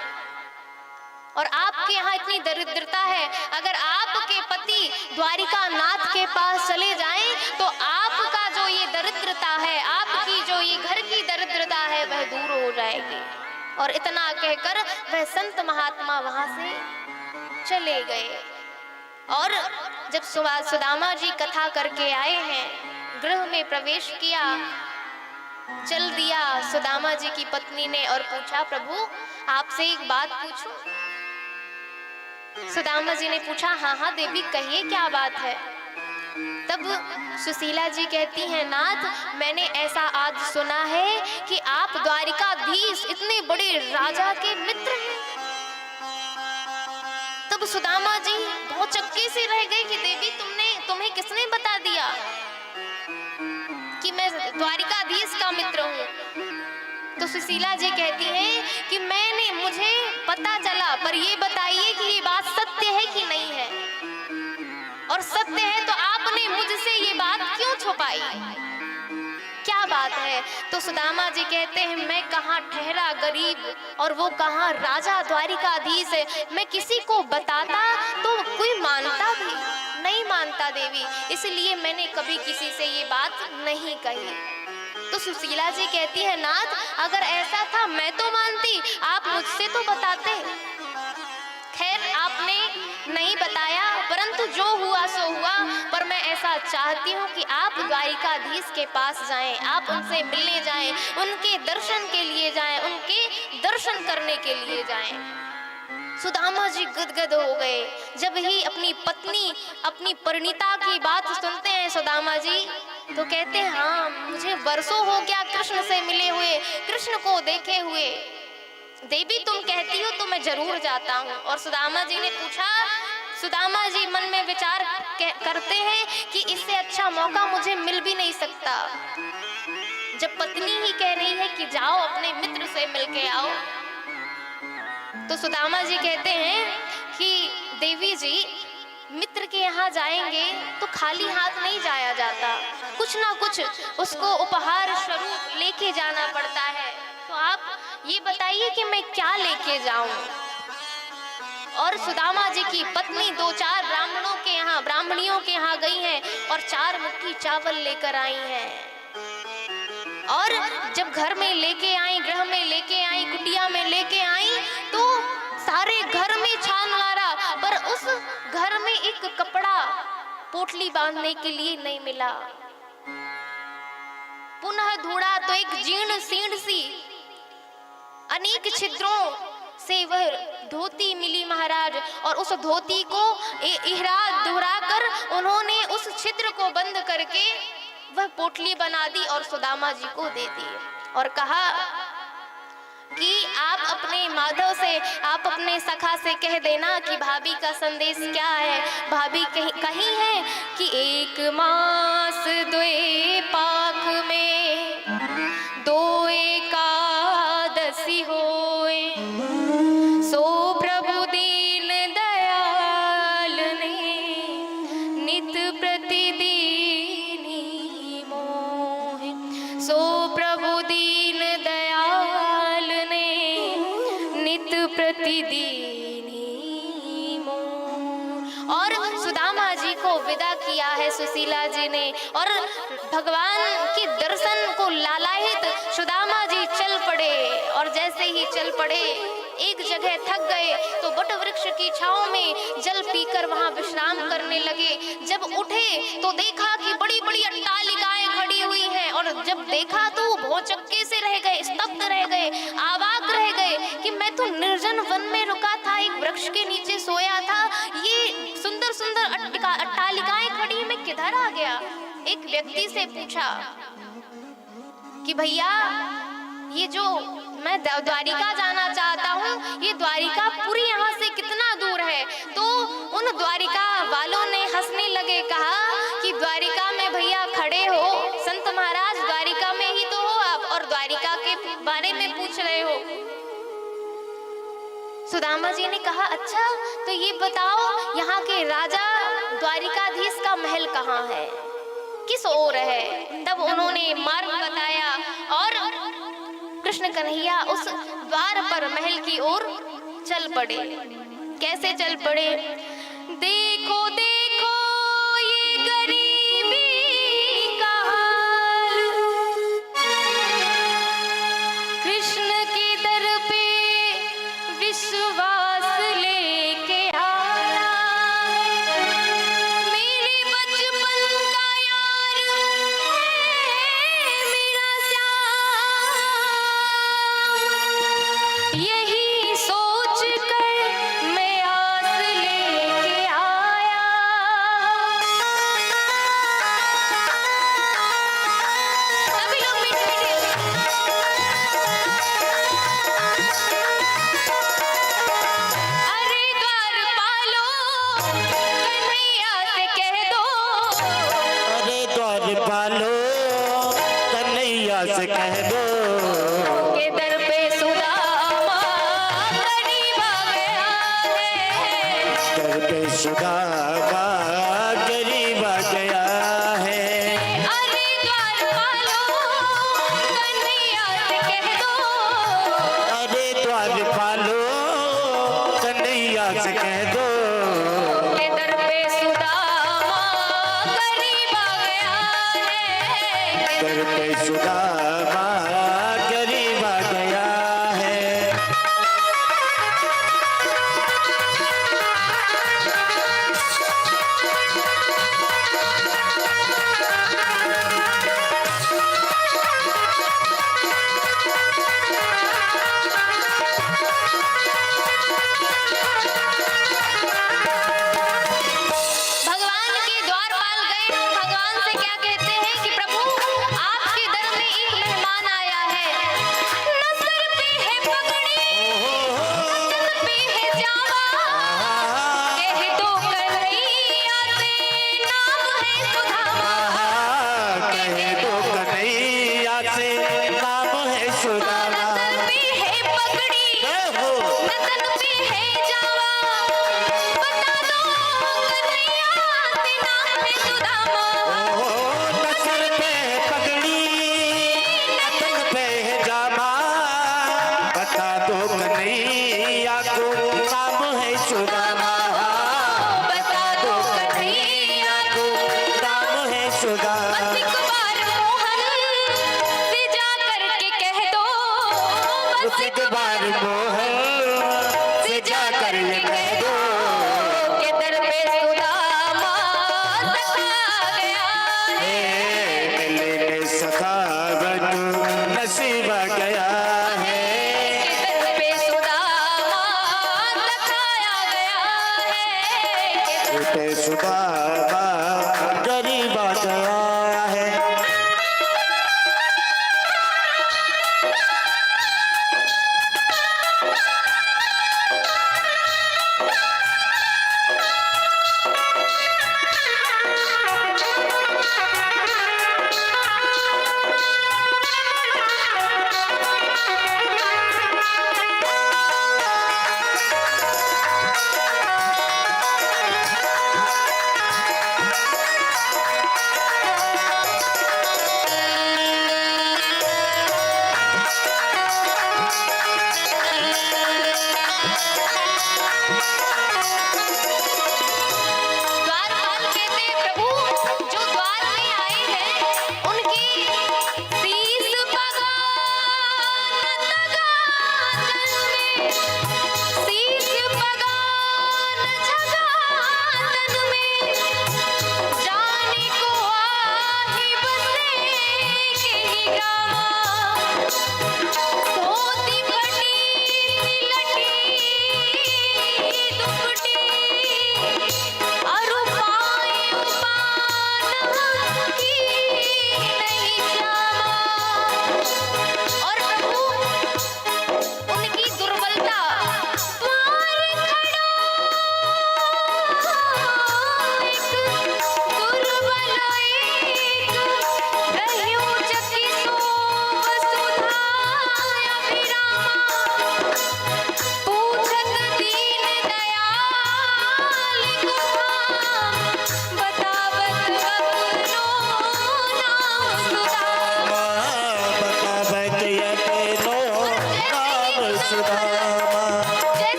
और आपके यहाँ इतनी दरिद्रता है। अगर आपके पति द्वारिका नाथ के पास चले जाएं तो आपका जो ये दरिद्रता है, आपकी जो ये घर की दरिद्रता है वह दूर हो जाएगी। और इतना कहकर वह संत महात्मा वहां से चले गए। और जब सुदामा जी कथा करके आए हैं, गृह में प्रवेश किया, चल दिया सुदामा जी की पत्नी ने और पूछा, प्रभु आपसे एक बात पूछूं? सुदामा जी ने पूछा, हाँ हाँ देवी कहिए, क्या बात है? तब सुशीला जी कहती हैं, नाथ मैंने ऐसा आज सुना है कि आप द्वारिकाधीश इतने बड़े राजा के मित्र हैं। तब सुदामा जी बहुत चक्के से रह गए कि देवी तुम्हें किसने बता दिया कि मैं द्वारिकाधीश का मित्र हूँ? तो सुशीला जी कहती हैं कि मुझे पता चला, पर ये बताइए कि ये बात सत्य है कि नहीं है, और सत्य है तो आपने मुझसे ये बात क्यों छुपाई? क्या बात है? तो सुदामा जी कहते हैं, मैं कहाँ ठहरा गरीब और वो कहाँ राजा द्वारिकाधीश है। मैं किसी को बताता तो कोई मानता भी नहीं मानता देवी, इसलिए मैंने कभी किसी से ये बात नहीं कही। तो सुशीला जी कहती है, नाथ अगर ऐसा था मैं तो मानती, आप मुझसे तो बताते। खैर आपने नहीं बताया, परंतु जो हुआ सो हुआ। पर मैं ऐसा चाहती हूँ कि आप द्वारिकाधीश के पास जाएं, आप उनसे मिलने जाएं, उनके दर्शन के लिए जाएं, उनके दर्शन करने के लिए जाएं। सुदामा जी गदगद हो गए। जब ही अपनी पत्नी, अपनी परिणीता की बात सुनते हैं सुदामा जी, तो कहते हैं, हाँ मुझे वर्षों हो गया कृष्ण से मिले हुए, कृष्ण को देखे हुए। देवी तुम कहती हो तो मैं जरूर जाता हूँ। और सुदामा जी ने पूछा, सुदामा जी मन में विचार करते हैं कि इससे अच्छा मौका मुझे मिल भी नहीं सकता। जब पत्नी ही कह रही है कि जाओ अपने मित्र से मिलके आओ, तो सुदामा जी कहते हैं कि देवी जी, मित्र के यहाँ जाएंगे तो खाली हाथ नहीं जाया जाता, कुछ ना कुछ उसको उपहार स्वरूप लेके जाना पड़ता है। तो आप ये बताइए कि मैं क्या लेके जाऊं? और सुदामा जी की पत्नी 2-4 ब्राह्मणियों के यहाँ गई हैं और 4 मुट्ठी चावल लेकर आई हैं। और जब घर में लेके आई, गृह में लेके आई, कुटिया में लेके आई, तो सारे घर में छान मारा, पर उस घर में एक कपड़ा पोटली बांधने के लिए नहीं मिला। पुनः ढूंढा तो एक जीर्ण सीर्ण सी अनेक छिद्रों से वह धोती मिली महाराज, और उस धोती को इहरा दोहराकर उन्होंने उस छिद्र को बंद करके वह पोटली बना दी और सुदामा जी को दे दी और कहा कि आप अपने माधव से, आप अपने सखा से कह देना कि भाभी का संदेश क्या है। भाभी कही है कि 1 मास 2 पाख में 2 एकादशी होए, सो किया है सुशीला जी ने। और भगवान के दर्शन को लालायित सुदामा जी चल पड़े। और जैसे ही चल पड़े, एक जगह थक गए तो बट वृक्ष की छांव में जल पीकर वहां विश्राम करने लगे। जब उठे तो देखा कि बड़ी बड़ी अट्टालिकाएं खड़ी हुई हैं। और जब देखा तो वो भौचक्के से रह गए, स्तब्ध रह गए, आवाक रह गए कि मैं तो निर्जन वन में रुका था, एक वृक्ष के नीचे सोया था, ये सुंदर सुंदर अट्टालिकाएं खड़ी, मैं किधर आ गया। एक व्यक्ति से पूछा कि भैया, ये जो मैं द्वारिका जाना चाहता हूँ, ये द्वारिकापुरी यहाँ से कितना दूर है। तो उन द्वारिका वालों ने हंसने लगे, कहा कि द्वारिका में भैया खड़े हो, संत महाराज द्वारिका में ही तो हो आप, और द्वारिका के बारे में पूछ रहे हो। सुदामा जी ने कहा, अच्छा तो ये बताओ यहाँ के राजा द्वारिकाधीश का महल कहाँ है, किस ओर है। तब उन्होंने मार्ग बताया और कृष्ण कन्हैया उस द्वार पर महल की ओर चल पड़े। कैसे चल पड़े? देखो देखो ये गरीबी का हाल, कृष्ण के दर पे विश्वास लेके आया है, मेरे बचपन का यार है मेरा श्याम, यही सोच कर मैं आस लेके आया। सभी लोग मीठे मीठे अरे द्वारपालो कन्हैया से कह दो, अरे द्वारपालो कन्हैया से कह दो, के दर पे सुदामा करीब आ गया है। दर पे सुदामा करीब आ गया है। अरे द्वारपालो कन्हैया से कह दो, अरे द्वारपालो कन्हैया से कह दो, के दर पे सुदामा करीब आ गया है। दर पे सुदामा करीब आ गया है। भगवान के द्वारपाल गए और भगवान से क्या कहते हैं कि प्रभु आपके दर में एक मेहमान आया है, न सर पे है पगड़ी न तन पे है जावा, कह दो कन्हैया से नाम है सुदामा, कहे दो कन्हैया से नाम है सुदामा। न सर पे है पगड़ी हो न तन पे है जावा, बता दो कन्हैया से नाम है सुदामा। न सर पे पगड़ी न तन पे है जामा, बता दो कन्हैया को नाम है सुदामा, बता दो कन्हैया को नाम है सुदामा। बस एक बार मोहन से जा करके कह दो, बस एक बार मोहन से जा कर ये कह दो, के दर पे सुदामा सखा गया है। मिलने सखावत नसीब आ गया है। के दर पे सुदामा सखाया गया है। के दर पे सुदामा गरीब आ गया है।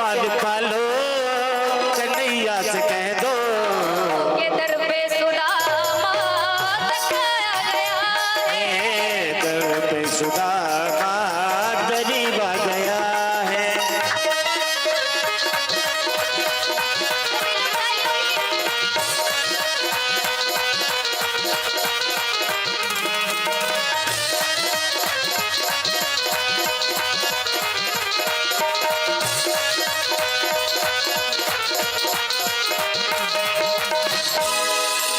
द्वार पालो कन्हैया से कह दो ये दर पे सुदामा तकाया गया है। दर पे सुदामा गरीब आ गया है।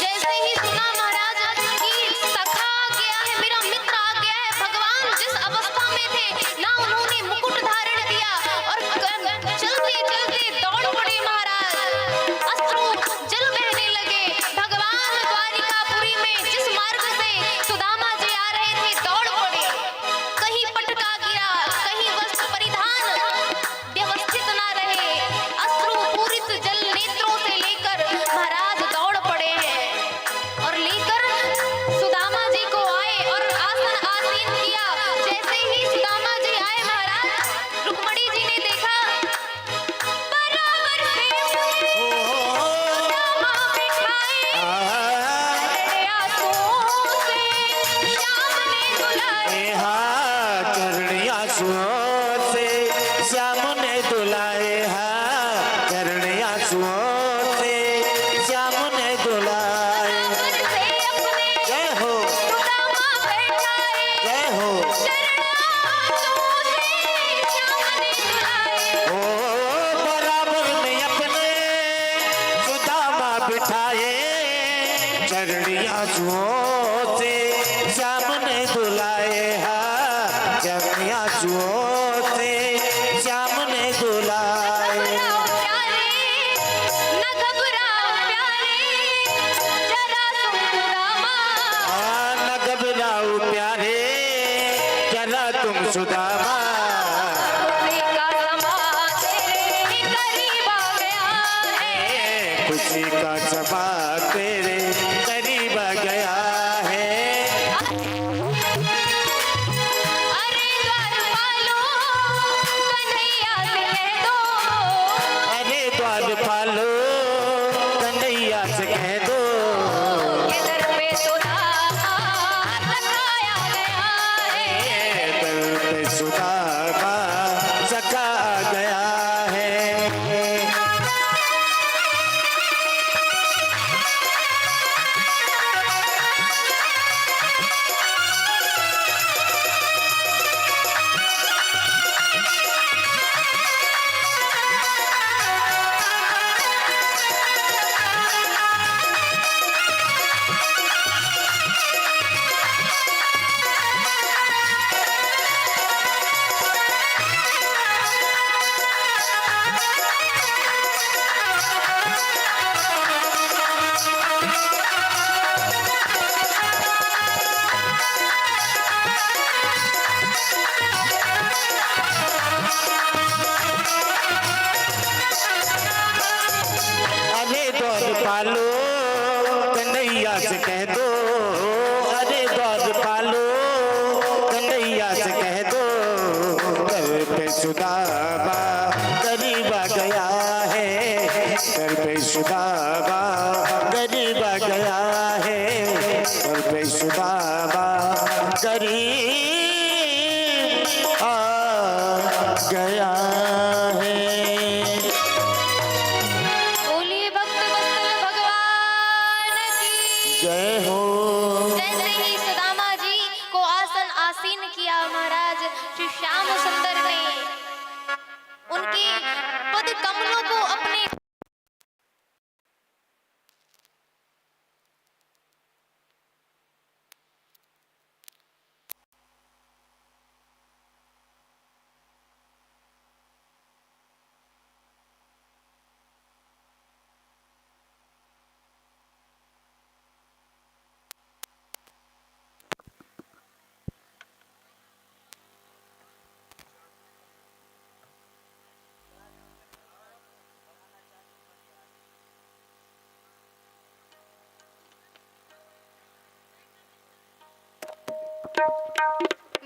जैसे ही सुना महाराज कि सखा आ गया है, मेरा मित्र आ गया है, भगवान जिस अवस्था में थे ना उन्होंने मुकुट धारण किया और चलते चलते दौड़ पड़े महाराज। अश्रु जल बहने लगे। भगवान द्वारिकापुरी में जिस मार्ग से सुदामा जी आ रहे थे दौड़ पड़े। कहीं पटका गिरा, कहीं वस्त्र परिधान व्यवस्थित ना रहे। अश्रु पूरित जल नेत्रों से लेकर महाराज दौड़ पड़े हैं और लेकर सुदामा जी को आए और आसन आसीन किया। जैसे ही सुदामा जी आए महाराज, रुक्मणी जी ने देखा बराबर से सुदामा बिठाए, तेरे आंसुओं से श्याम ने दुलाए। हाँ चरण आंसुओं से श्याम ने दुलाए। हाँ चरण आंसुओं से श्याम ने दुलाए। बराबर से अपने जय हो सुदामा बैठाए, जय हो आंसुओं से श्याम ने दुलाए। ओ बराबर में अपने सुदामा बिठाए। चरण आंसुओं से श्याम ने दुलाए। हाँ चरण आंसुओं से श्याम ने दुलाए। घबराओ प्यारे, न घबराओ प्यारे, जरा तुम सुदामा। न घबराओ प्यारे चला तुम सुदामा। खुशी का समा तेरे करीब आ गया है। खुशी का समा तेरे करीब आ गया है। अरे द्वारपालो कन्हैया से कह दो, अरे द्वार पालो कन्हैया से कह दो ये दर पे सुदामा तकाया गया है। दर पे सुदामा सखा आ गया है। अरे द्वार पालो कन्हैया से कह दो। अरे द्वार पालो कन्हैया से कह दो। दर पे सुदामा गरीब आ गया है। दर पे सुदामा गरीब आ गया है। दर पे सुदामा गरीब आ गया है। बोलिए भक्त वत्सल भगवान की जय हो जैसे ही सुदामा जी को आसन आसीन किया महाराज, श्री श्याम सुंदर ने उनके पद कमलों को अपने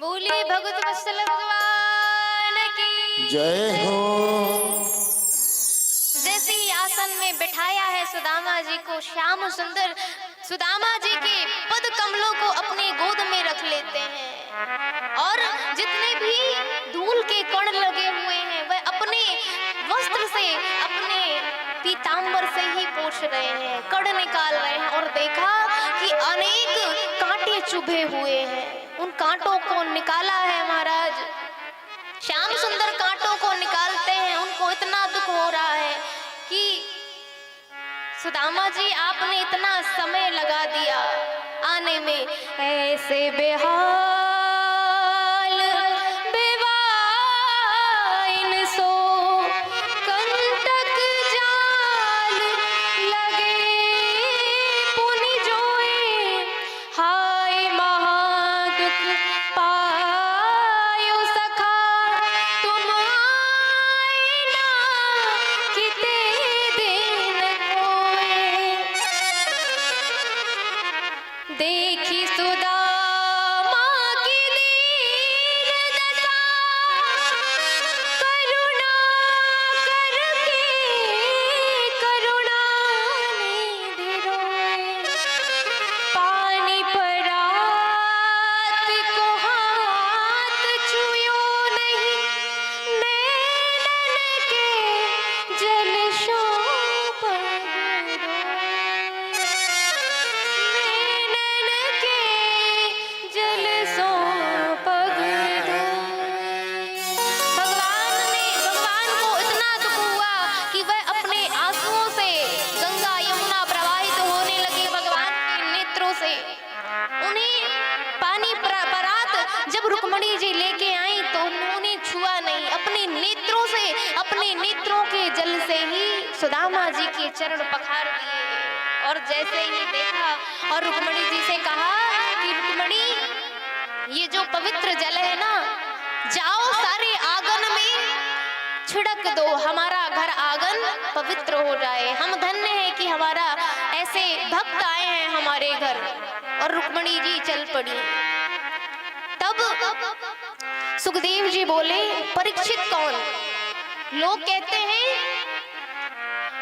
बोलिए भगत वत्सल भगवान की जय हो। जैसे ही आसन में बिठाया है सुदामा जी को, श्याम सुंदर सुदामा जी के पद कमलों को अपने गोद में रख लेते हैं और जितने भी धूल के कण लगे हुए हैं वह अपने वस्त्र से, अपने पीतांबर से ही पोंछ रहे हैं, कण निकाल रहे हैं। और देखा कि अनेक कांटे चुभे हुए हैं, उन कांटों को निकाला है महाराज। श्याम सुंदर कांटों को निकालते हैं, उनको इतना दुख हो रहा है कि सुदामा जी आपने इतना समय लगा दिया आने में, ऐसे बेहाल बेवाइन सो कंटक जाल लगे पुनि जोए, हाय महादुख पायो सखा तुम आए ना किते दिन कोए, देखी सुदामा की दीन दशा करुणा करके करुणा निधि रोए, पानी परात को हाथ छुयो नहीं, नैनन के जल शोभ भगवान को इतना दुख हुआ कि वह अपने आंसुओं से गंगा यमुना प्रवाहित होने लगे भगवान के नेत्रों से। उन्हें पानी परात जब रुक्मणी जी लेके आई तो उन्होंने छुआ नहीं, अपने नेत्रों से, अपने नेत्रों के जल से ही सुदामा जी के चरण पखार दिए। और जैसे ही देखा और रुक्मणी जी से कहा कि रुक्मणी ये जो पवित्र जल है ना, जाओ सारे आंगन में छिड़क दो, हमारा घर आंगन पवित्र हो जाए। हम धन्य हैं कि हमारा ऐसे भक्त आए हैं हमारे घर। और रुक्मणी जी चल पड़ी। तब सुखदेव जी बोले, परीक्षित कौन? लोग कहते हैं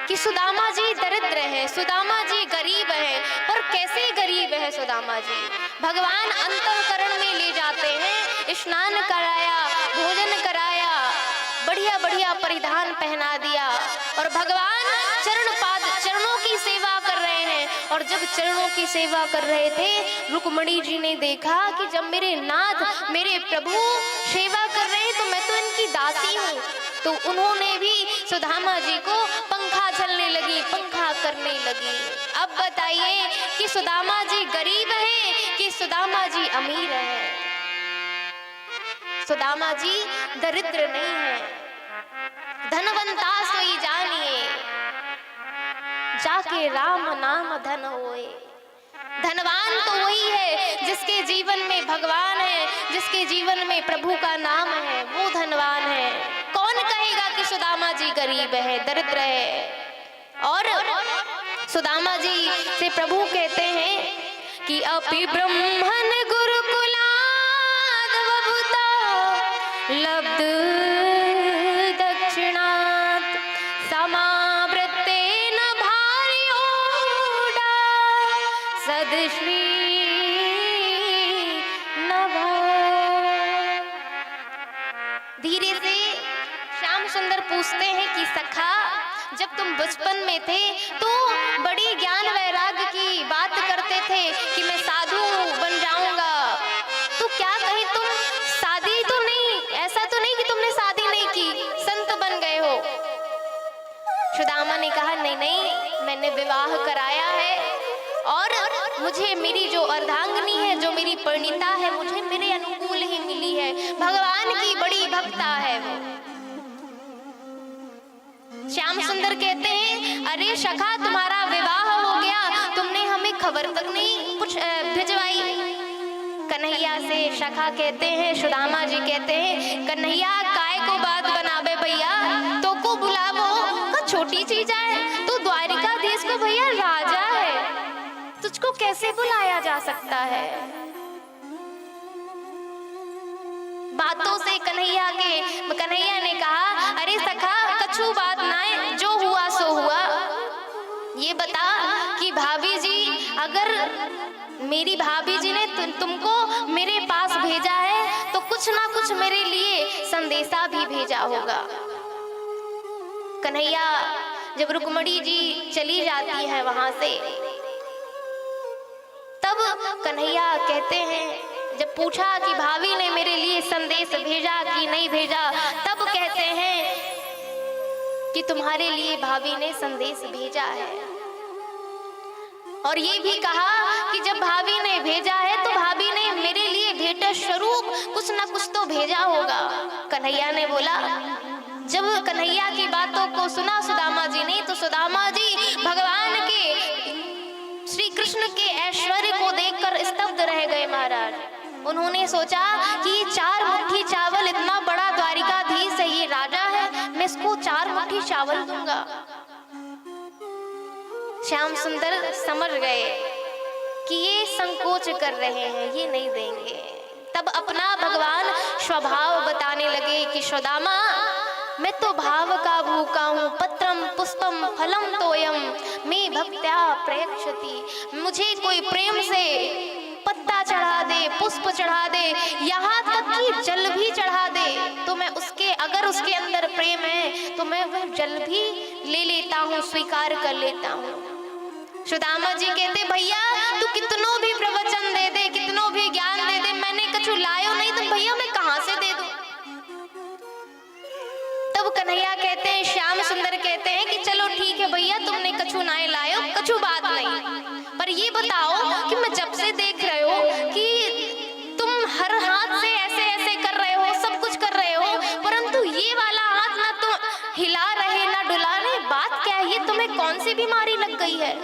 कि सुदामा जी दरिद्र है, सुदामा जी गरीब है। पर कैसे गरीब है सुदामा जी? भगवान अंतःकरण में ले जाते हैं, स्नान कराया, भोजन कराया, बढ़िया बढ़िया परिधान पहना दिया और भगवान चरणों की सेवा कर रहे हैं। और जब चरणों की सेवा कर रहे थे, रुक्मणी जी ने देखा कि जब मेरे नाथ, मेरे प्रभु सेवा कर रहे हैं तो मैं तो इनकी दासी हूँ। तो उन्होंने भी सुदामा जी को पंखा झलने लगी, पंखा करने लगी। अब बताइए कि सुदामा जी गरीब हैं कि सुदामा जी अमीर हैं? सुदामा जी दरिद्र नहीं है। धनवंता सोई जानिए, जाके राम नाम धन होए। धनवान तो वही है जिसके जीवन में भगवान है, जिसके जीवन में प्रभु का नाम है, वो धनवान है। कौन कहेगा कि सुदामा जी गरीब है, दरिद्र है? और सुदामा जी से प्रभु कहते हैं कि अपि ब्रह्मन गुरुकुलाद बभूता लब्ध दक्षिणात् समावृत्तेन भार्योडा सदश्री नभा। धीरे से श्याम सुंदर पूछते हैं कि सखा, जब तुम बचपन में थे तो बड़ी ज्ञान वैराग्य की बात करते थे कि मैं साधु बन जाऊंगा, तो क्या कहीं तुम शादी तो नहीं, ऐसा तो नहीं कि तुमने शादी नहीं की, संत बन गए हो? सुदामा ने कहा, नहीं नहीं, मैंने विवाह कराया है और मुझे मेरी जो अर्धांगिनी है, जो मेरी परिणीता है, मुझे मेरे अनुकूल ही मिली है। भगवान की बड़ी भक्ता है वो। श्याम सुंदर कहते हैं, अरे सखा, तुम्हारा विवाह हो गया, तुमने हमें खबर तक नहीं कुछ भिजवाई। कन्हैया से सखा कहते हैं, सुदामा जी कहते हैं, कन्हैया काय को बात बनावे भैया, तो को बुलावो का छोटी चीज है, तो द्वारिकाधीश को भैया राजा है, तुझको कैसे बुलाया जा सकता है? बातों से कन्हैया ने कहा, अरे सखा, कछु बात ना है, जो हुआ सो ये बता कि भाभी जी, अगर मेरी भाभी जी ने तुमको मेरे पास भेजा है तो कुछ ना कुछ मेरे लिए संदेशा भी भेजा होगा। कन्हैया जब रुक्मणी जी चली जाती है वहां से, तब कन्हैया कहते हैं, जब पूछा कि भाभी ने मेरे लिए संदेश भेजा कि नहीं भेजा, तब कहते हैं कि तुम्हारे लिए भाभी ने संदेश भेजा है। और ये भी कहा कि जब भाभी ने भेजा है तो भाभी ने मेरे लिए भेंट स्वरूप कुछ ना कुछ तो भेजा होगा। कन्हैया ने बोला, जब कन्हैया की बातों को सुना सुदामा जी ने, तो सुदामा जी भगवान के, श्री कृष्ण के ऐश्वर्य को देखकर स्तब्ध रह गए महाराज। उन्होंने सोचा कि ये 4 मुट्ठी चावल, इतना बड़ा द्वारिकाधीश है, ये राजा है, मैं इसको 4 मुट्ठी चावल दूंगा। श्याम सुंदर समझ गए कि ये संकोच कर रहे हैं, ये नहीं देंगे। तब अपना भगवान स्वभाव बताने लगे कि सुदामा, मैं तो भाव का भूखा हूँ, पत्रम पुष्पम फलम तोयम मैं भक्त्या प्रयक्षति। मुझे कोई प्रेम से पत्ता चढ़ा दे, पुष्प चढ़ा दे, यहाँ तक कि जल भी चढ़ा दे तो मैं उसके, अगर उसके अंदर प्रेम है तो मैं वह जल भी ले लेता हूँ, स्वीकार कर लेता हूँ। सुदामा जी कहते, भैया तू कितनों भी प्रवचन दे दे, कितनों भी ज्ञान दे दे, मैंने कछु लायो नहीं तो भैया मैं कहाँ से दे दूं। तब कन्हैया कहते हैं, श्याम सुंदर कहते हैं कि चलो ठीक है भैया, तुमने कछु ना लायो, कछु बात नहीं, पर ये बताओ कि मैं जब से देख रहे हो कि तुम हर हाथ से ऐसे ऐसे कर रहे हो, सब कुछ कर रहे हो, परंतु ये वाला हाथ ना तो हिला रहे ना डुला रहे, बात क्या है, ये तुम्हें कौन सी बीमारी लग गई है।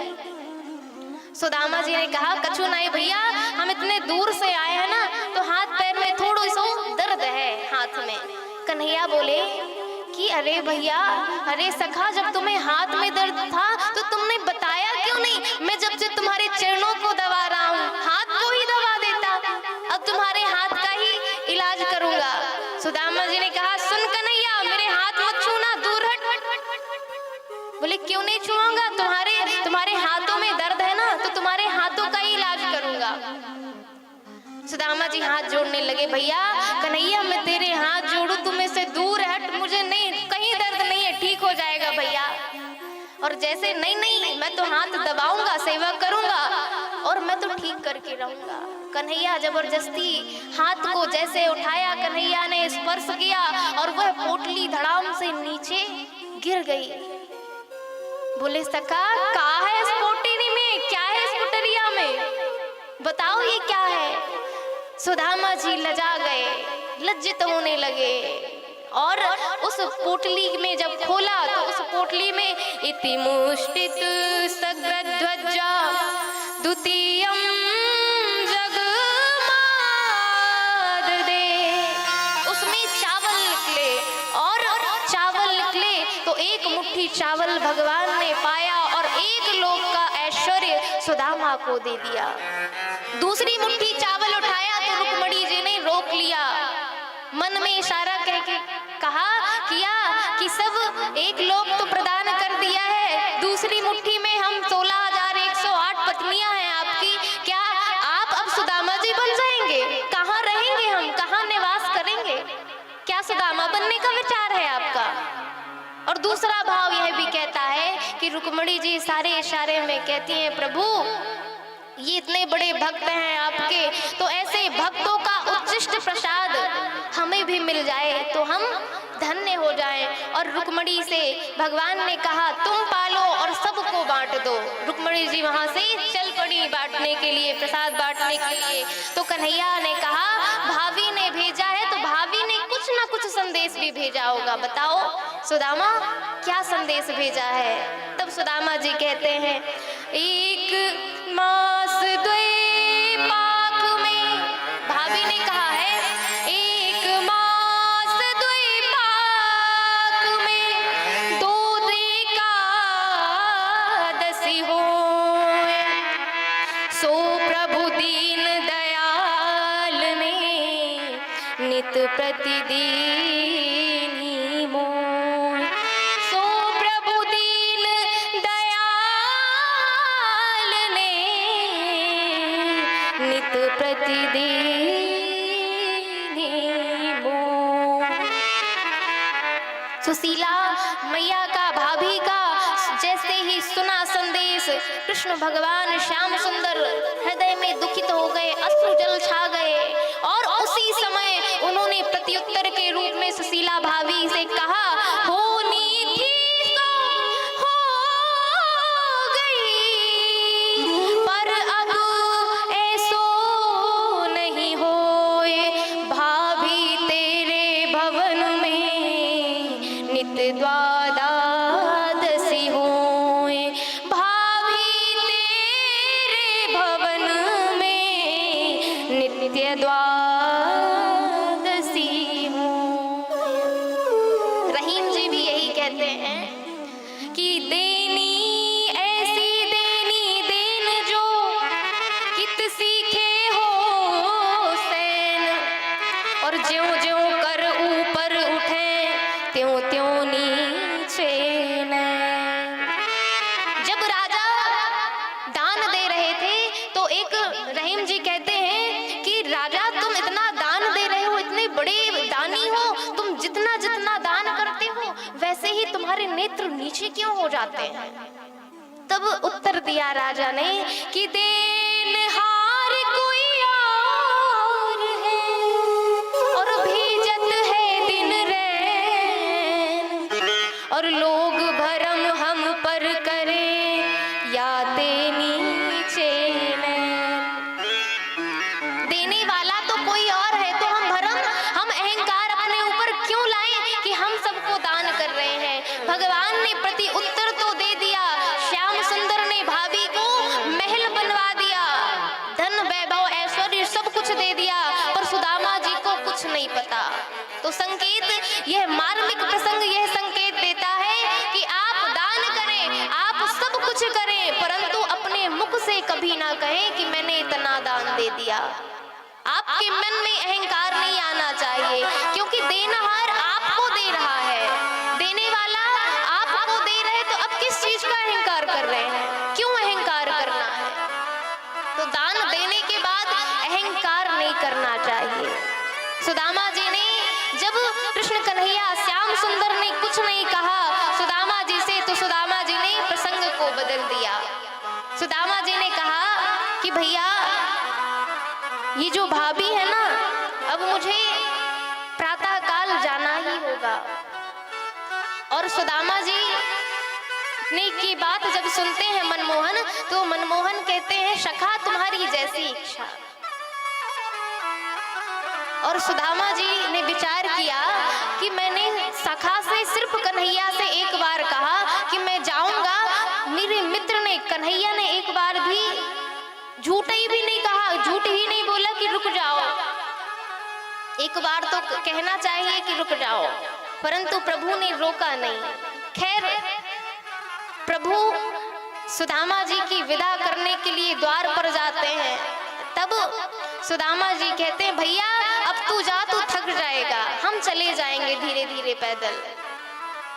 सुदामा जी ने कहा, कछु नहीं भैया, हम इतने दूर से आए हैं ना, तो हाथ पैर में थोड़ा सा दर्द है हाथ में। कन्हैया बोले कि अरे भैया, अरे सखा, जब तुम्हें हाथ में दर्द था तो तुमने बताया क्यों नहीं? मैं जब से तुम्हारे चरणों को दबा रहा हूँ, हाथ को ही दबा देता, अब तुम्हारे हाथ का ही इलाज करूंगा। सुदामा जी ने कहा, सुन कन्हैया, मेरे हाथ मत छूना, दूर हट। बोले क्यों नहीं छूऊंगा, तुम्हारे हाथों में दर्द है ना, तो तुम्हारे हाथों का ही इलाज करूंगा। सुदामा जी हाथ जोड़ने लगे, भैया कन्हैया मैं तेरे हाथ जोड़ू, तुम से दूर हट, मुझे नहीं, कहीं दर्द नहीं है, ठीक हो जाएगा भैया। और जैसे नहीं मैं तो हाथ दबाऊंगा, सेवा करूंगा और मैं तो ठीक करके रहूंगा। कन्हैया जबरदस्ती हाथ को जैसे उठाया, कन्हैया ने स्पर्श किया और वह पोटली धड़ाम से नीचे गिर गई। बोले सखा, क्या है इस पोटली में, क्या है इस कुटरिया में, बताओ ये क्या है। सुदामा जी लजा गए, लज्जित होने लगे और उस पोटली में जब खोला तो उस पोटली में इति मुष्टित सग्रध्वजा द्वितीयं जगमाददे, उसमें चावल निकले और चावल निकले तो एक मुट्ठी चावल भगवान ने पाया और एक लोक का ऐश्वर्य सुदामा को दे दिया। दूसरी मुट्ठी चावल उठाया तो रुक्मणी जी ने रोक लिया, मन में इशारा कह के कहा किया कि सब एक लोक तो प्रदान कर दिया है, दूसरी मुट्ठी में हम 16,108 पत्नियां हैं आपकी, क्या आप अब सुदामा जी बन जाएंगे? कहाँ रहेंगे हम, कहाँ निवास करेंगे? क्या सुदामा बनने का विचार है आपका? और दूसरा भाव यह भी कहता है कि रुक्मणी जी सारे इशारे में कहती हैं, प्रभु ये इतने बड़े भक्त हैं आपके, तो ऐसे भक्तों का उच्चिष्ट प्रसाद हमें भी मिल जाए तो हम धन्य हो जाएं। और रुक्मणी से भगवान ने कहा, तुम पालो और सबको बांट दो। रुक्मणी जी वहां से चल पड़ी बांटने के लिए, प्रसाद बांटने के लिए। तो कन्हैया ने कहा, भाभी ने भेजा है तो भाभी ने कुछ ना कुछ संदेश भी भेजा होगा, बताओ सुदामा क्या संदेश भेजा है। तब सुदामा जी कहते हैं, एक मास द्वैपाक में, भाभी ने कहा है एक मास द्वैपाक में दूध एकादशी होए, सो प्रभु दीन दयाल ने नित प्रतिदिन ही मोए, सो प्रभु दीन दयाल प्रतिदिनी मोह। सुशीला मैया का, भाभी का जैसे ही सुना संदेश, कृष्ण भगवान श्याम सुंदर हृदय में दुखित हो गए, अश्रु जल छा गए और उसी समय उन्होंने प्रत्युत्तर के रूप में सुशीला भाभी से कहा, होनी थी तो हो गई, पर अब ऐसो नहीं होए, भाभी तेरे भवन में नित्य द्वादशी होए, भाभी तेरे भवन में नित्य द्वादशी हो। रहीम जी भी यही कहते हैं कि देनी ऐसी देनी देन जो कित सीखे हो सैन, और ज्यों ज्यों कर ऊपर उठे त्यों त्यों नीचे नैन। जब राजा दान दे रहे थे तो एक रहीम जी कहते हैं कि राजा तुम इतना दान दे रहे हो, इतने बड़े दानी हो, तुम जितना जितना दान करते हो वैसे ही तुम्हारे नेत्र नीचे क्यों हो जाते हैं? तब उत्तर दिया राजा ने कि देनहार कोई और है और भेजत है दिन रैन, और लोग भरम हम पर करें या देनी चैन। देने वाला तो कोई और है, तो हम भरम, हम अहंकार अपने ऊपर क्यों लाएं कि हम सबको दान कर रहे हैं? भगवान ने प्रति उत्तर तो दे दिया, श्याम सुंदर ने भाभी को महल बनवा दिया, धन वैभव ऐश्वर्य सब कुछ दे दिया, पर सुदामा जी को कुछ नहीं पता। तो संकेत, यह मार्मिक प्रसंग यह संकेत देता है कि आप दान करें, आप सब कुछ करें, परंतु अपने मुख से कभी ना कहें कि मैंने इतना दान दे दिया। आपके मन में अहंकार नहीं आना चाहिए, क्योंकि देनहार आपको दे रहा है, देने वाला आपको दे रहे, तो अब किस चीज का अहंकार कर रहे हैं? क्यों अहंकार करना है? तो दान देने के बाद अहंकार नहीं करना चाहिए। सुदामा जी ने, जब कृष्ण कन्हैया श्याम सुंदर ने कुछ नहीं कहा सुदामा जी से, तो सुदामा जी ने प्रसंग को बदल दिया। सुदामा जी ने कहा कि भैया ये जो भाभी है ना, अब मुझे प्रातः काल जाना ही होगा। और सुदामा जी ने की बात जब सुनते हैं मनमोहन, तो मनमोहन कहते हैं, सखा तुम्हारी जैसी इच्छा। और सुदामा जी ने विचार किया कि मैंने सखा से सिर्फ कन्हैया से एक बार कहा कि मैं जाऊंगा, मेरे मित्र ने कन्हैया ने एक बार भी झूठ ही भी नहीं कहा, झूठ ही नहीं बोला कि रुक जाओ, एक बार तो कहना चाहिए कि रुक जाओ, परंतु प्रभु ने रोका नहीं। खैर, प्रभु सुदामा जी की विदा करने के लिए द्वार पर जाते हैं, तब सुदामा जी कहते हैं, भैया अब तू जा, तू थक जाएगा, हम चले जाएंगे धीरे धीरे पैदल।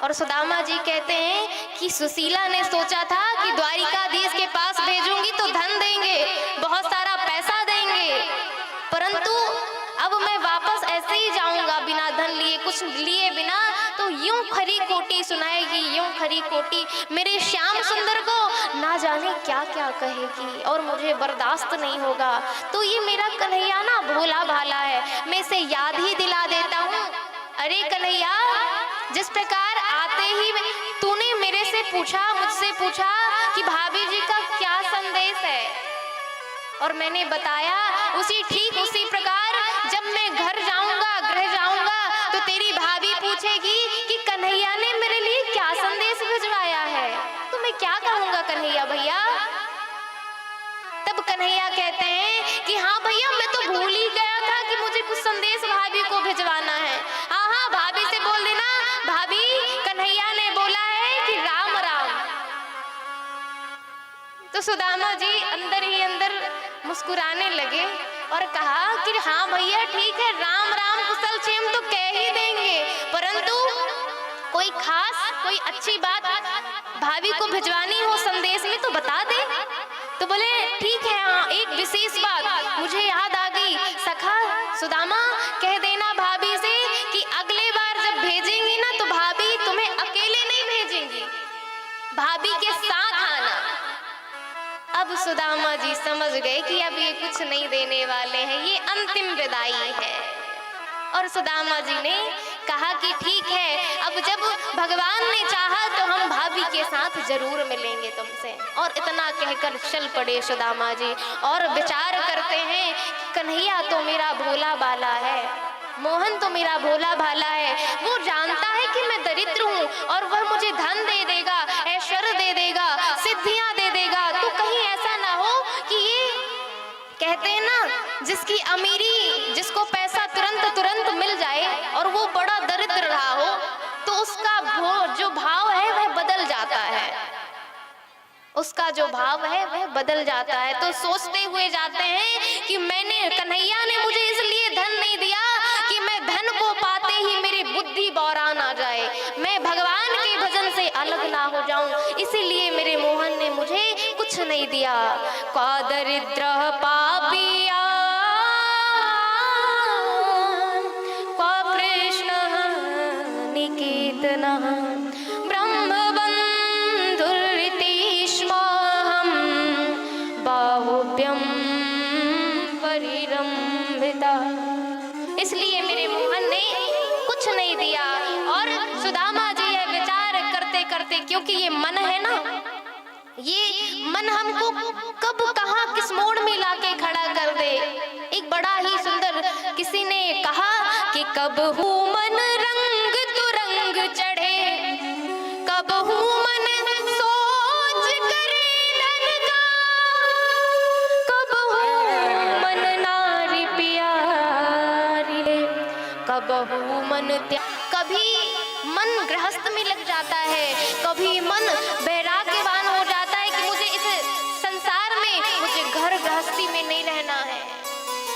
और सुदामा जी कहते हैं कि सुशीला ने सोचा था कि द्वारिकाधीश के पास भेजूंगी तो धन देंगे, बहुत सारा पैसा देंगे, परंतु अब मैं वापस ऐसे ही जाऊंगा बिना धन लिए, कुछ लिए बिना, तो यूं खरी कोटी सुनाएगी, यूं खरी कोटी मेरे श्याम सुंदर को ना जाने क्या क्या कहेगी और मुझे बर्दाश्त नहीं होगा। तो ये मेरा कन्हैया ना भोला भाला है, मैं इसे याद ही दिला देता हूँ। अरे कन्हैया, जिस प्रकार आते ही तूने मेरे से पूछा, मुझसे पूछा कि भाभी जी का क्या संदेश है, और मैंने बताया, ठीक उसी प्रकार जब मैं घर जाऊंगा, गृह जाऊंगा, तो तेरी भाभी पूछेगी कि कन्हैया ने मेरे लिए क्या संदेश भिजवाया है, तो मैं क्या कहूंगा कन्हैया भैया? तब कन्हैया कहते हैं कि हाँ भैया, मैं तो भूल ही गया था कि मुझे कुछ संदेश भाभी को भिजवाना है। हाँ हाँ, भाभी से बोल देना, भाभी कन्हैया ने बोला है कि राम राम। तो सुदामा जी अंदर ही अंदर मुस्कुराने लगे और कहा कि हाँ भैया ठीक है, राम राम कुशल क्षेम तो कह ही देंगे, परंतु कोई खास, कोई अच्छी बात भाभी को भिजवानी हो संदेश में तो बता दे। तो बोले ठीक है, हाँ एक विशेष बात मुझे याद आ गई, सखा सुदामा कह देना भाभी से कि अगले बार जब भेजेंगी ना तो भाभी तुम्हें अकेले नहीं भेजेंगी, भाभी के साथ आना। अब सुदामा जी समझ गए कि अब ये कुछ नहीं देने वाले हैं, ये अंतिम विदाई है। और सुदामा जी ने कहा कि ठीक है, अब जब भगवान ने चाहा तो हम भाभी के साथ जरूर मिलेंगे तुमसे। और इतना कहकर चल पड़े सुदामा जी और विचार करते हैं कन्हैया तो मेरा भोला बाला है, मोहन तो मेरा भोला भाला है, वो जानता है कि मैं दरिद्र हूँ और वह मुझे धन दे देगा, ऐश्वर्य दे देगा, सिद्धियां दे देगा। तो कहीं ऐसा ना हो कि ये कहते हैं ना जिसकी अमीरी, जिसको पैसा तुरंत मिल जाए और वो बड़ा दरिद्र रहा हो तो उसका जो भाव है वह बदल जाता है, उसका जो भाव है वह बदल जाता है। तो सोचते हुए जाते हैं कि मैंने, कन्हैया ने मुझे इसलिए धन नहीं दिया कि मैं धन को पाते ही मेरी बुद्धि बौरान आ जाए, मैं भगवान के भजन से अलग ना हो जाऊं, इसीलिए मेरे मोहन ने मुझे कुछ नहीं दिया। का दरिद्र पापिया का कृष्ण निकेतना इसलिए मेरे मोहन ने कुछ नहीं दिया। और सुदामा जी यह विचार करते करते, क्योंकि ये मन है ना, ये मन हमको कब कहाँ किस मोड़ में लाके खड़ा कर दे। एक बड़ा ही सुंदर किसी ने कहा कि कब हूँ मन रंग तो रंग चढ़े, कब हूँ मन सोच करे धन का, कब हूँ मन नारी प्यारी, कब हूँ मन कभी मन गृहस्थ में लग जाता है, कभी मन वैराग्यवान हो जाता है कि मुझे इस संसार में, मुझे घर गृहस्थी में नहीं रहना है,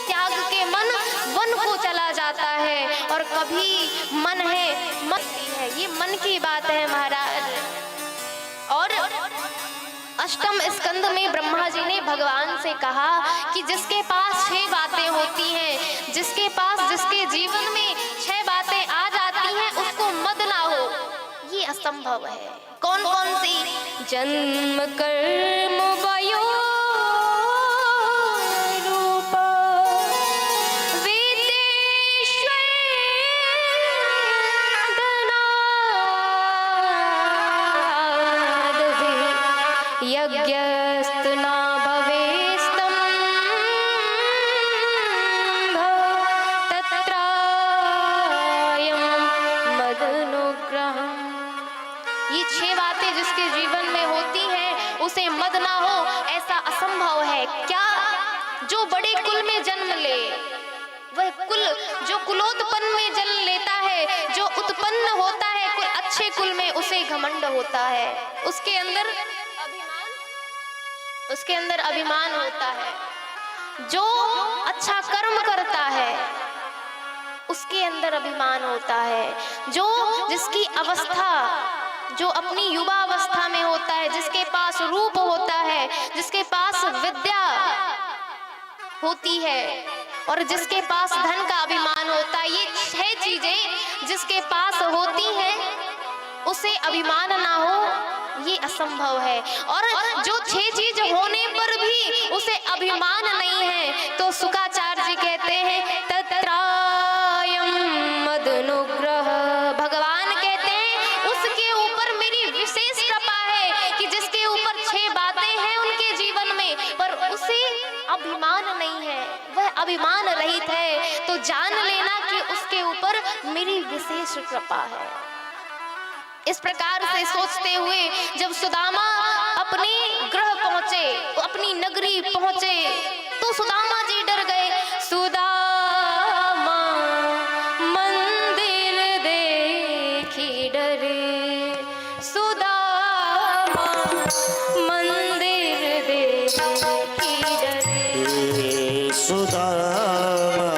त्याग के मन वन को चला जाता है। और कभी मन है ये मन की बात है महाराज। और अष्टम स्कंद में ब्रह्मा जी ने भगवान से कहा कि जिसके पास 6 बातें होती हैं, जिसके पास, जिसके जीवन में 6 बातें आ जाती हैं, उसको मद ना हो, ये असंभव है। कौन कौन सी? जन्म कर्म वयो यज्ञस्तु न भवेस्तम् तत्रायं मदनुग्रहम्। ये 6 बातें जिसके जीवन में होती हैं उसे मद ना हो, ऐसा असंभव है। क्या? जो बड़े कुल में जन्म ले, वह कुल जो कुलोत्पन्न में जन्म लेता है, जो उत्पन्न होता है कुल अच्छे कुल में, उसे घमंड होता है, उसके अंदर अभिमान होता है। जो अच्छा कर्म करता है उसके अंदर अभिमान होता है। जो जिसकी अवस्था, जो अपनी युवा अवस्था में होता है, जिसके पास रूप होता है, जिसके पास विद्या होती है और जिसके पास धन का अभिमान होता है, ये 6 चीजें जिसके पास होती हैं उसे अभिमान ना हो, ये असंभव है। और जो 6 चीज होने पर भी उसे अभिमान नहीं है, तो शुकाचार्य जी कहते हैं तत्रायं मदनुग्रह। भगवान कहते हैं उसके ऊपर मेरी विशेष कृपा है कि जिसके ऊपर 6 बातें हैं उनके जीवन में, पर उसे अभिमान नहीं है, वह अभिमान रहित है। तो जान लेना कि उसके ऊपर मेरी विशेष कृपा है। इस प्रकार से सोचते हुए जब सुदामा अपने गृह पहुंचे, अपनी नगरी पहुंचे, तो सुदामा जी डर गए। सुदामा मंदिर देखी डरे, सुदामा मंदिर देखी डरे, सुदामा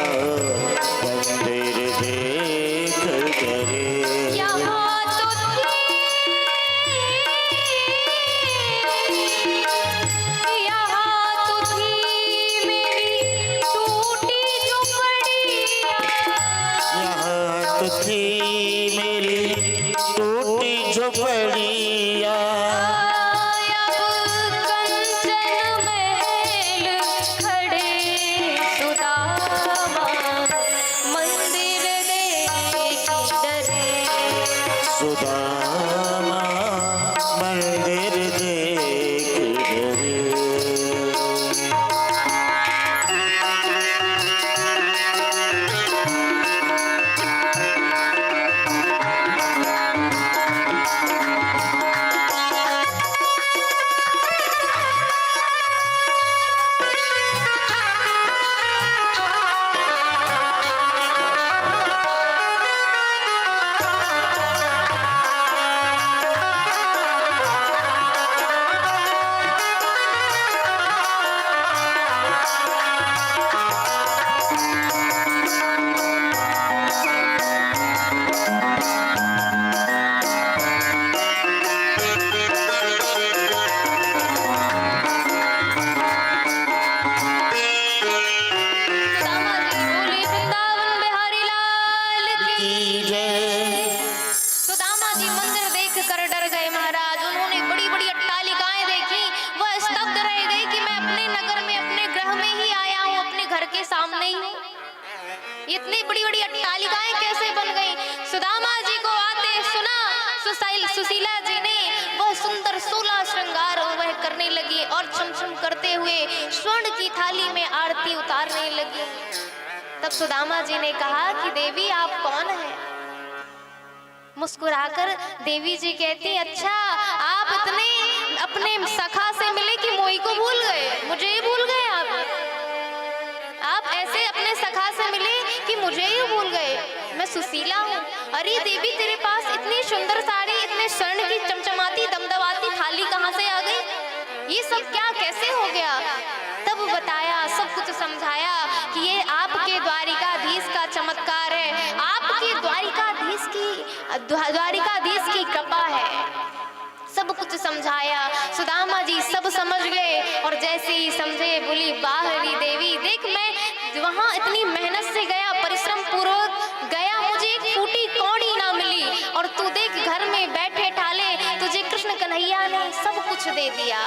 मंदिर देख डरे। यहाँ बलिया। सुदामा मंदिर देख डरे। इतनी बड़ी बड़ी अट्टालिकाएं कैसे बन गई। सुदामा जी को आते सुना सुशीला जी ने वह सुंदर 16 श्रृंगार वह करने लगी और छमछम करते हुए स्वर्ण की थाली में आरती उतारने लगी। तब सुदामा जी ने कहा कि देवी आप कौन हैं? मुस्कुराकर देवी जी कहती, अच्छा आप इतने अपने सखा से मिले कि मोही को भूल गए, मुझे ही भूल गए आप ऐसे अपने सखा से मिले कि मुझे ही भूल गए। मैं सुशीला हूँ। अरे देवी तेरे पास इतनी सुंदर साड़ी, इतने स्वर्ण की चमचमाती दमदमाती थाली कहाँ से आ गई? ये सब क्या कैसे हो गया? तब बताया, सब कुछ समझाया कि ये आपके द्वारिकाधीश का चमत्कार है, आपके द्वारिकाधीश की कृपा है। सब कुछ समझाया। सुदामा जी सब समझ गए और जैसे ही समझे बोली, बाहरी देवी देख मैं वहाँ इतनी मेहनत से गया, परिश्रम पूर्वक गया, मुझे एक फूटी कौड़ी ना मिली और तू देख घर में बैठे ठाले तुझे कृष्ण कन्हैया ने सब कुछ दे दिया।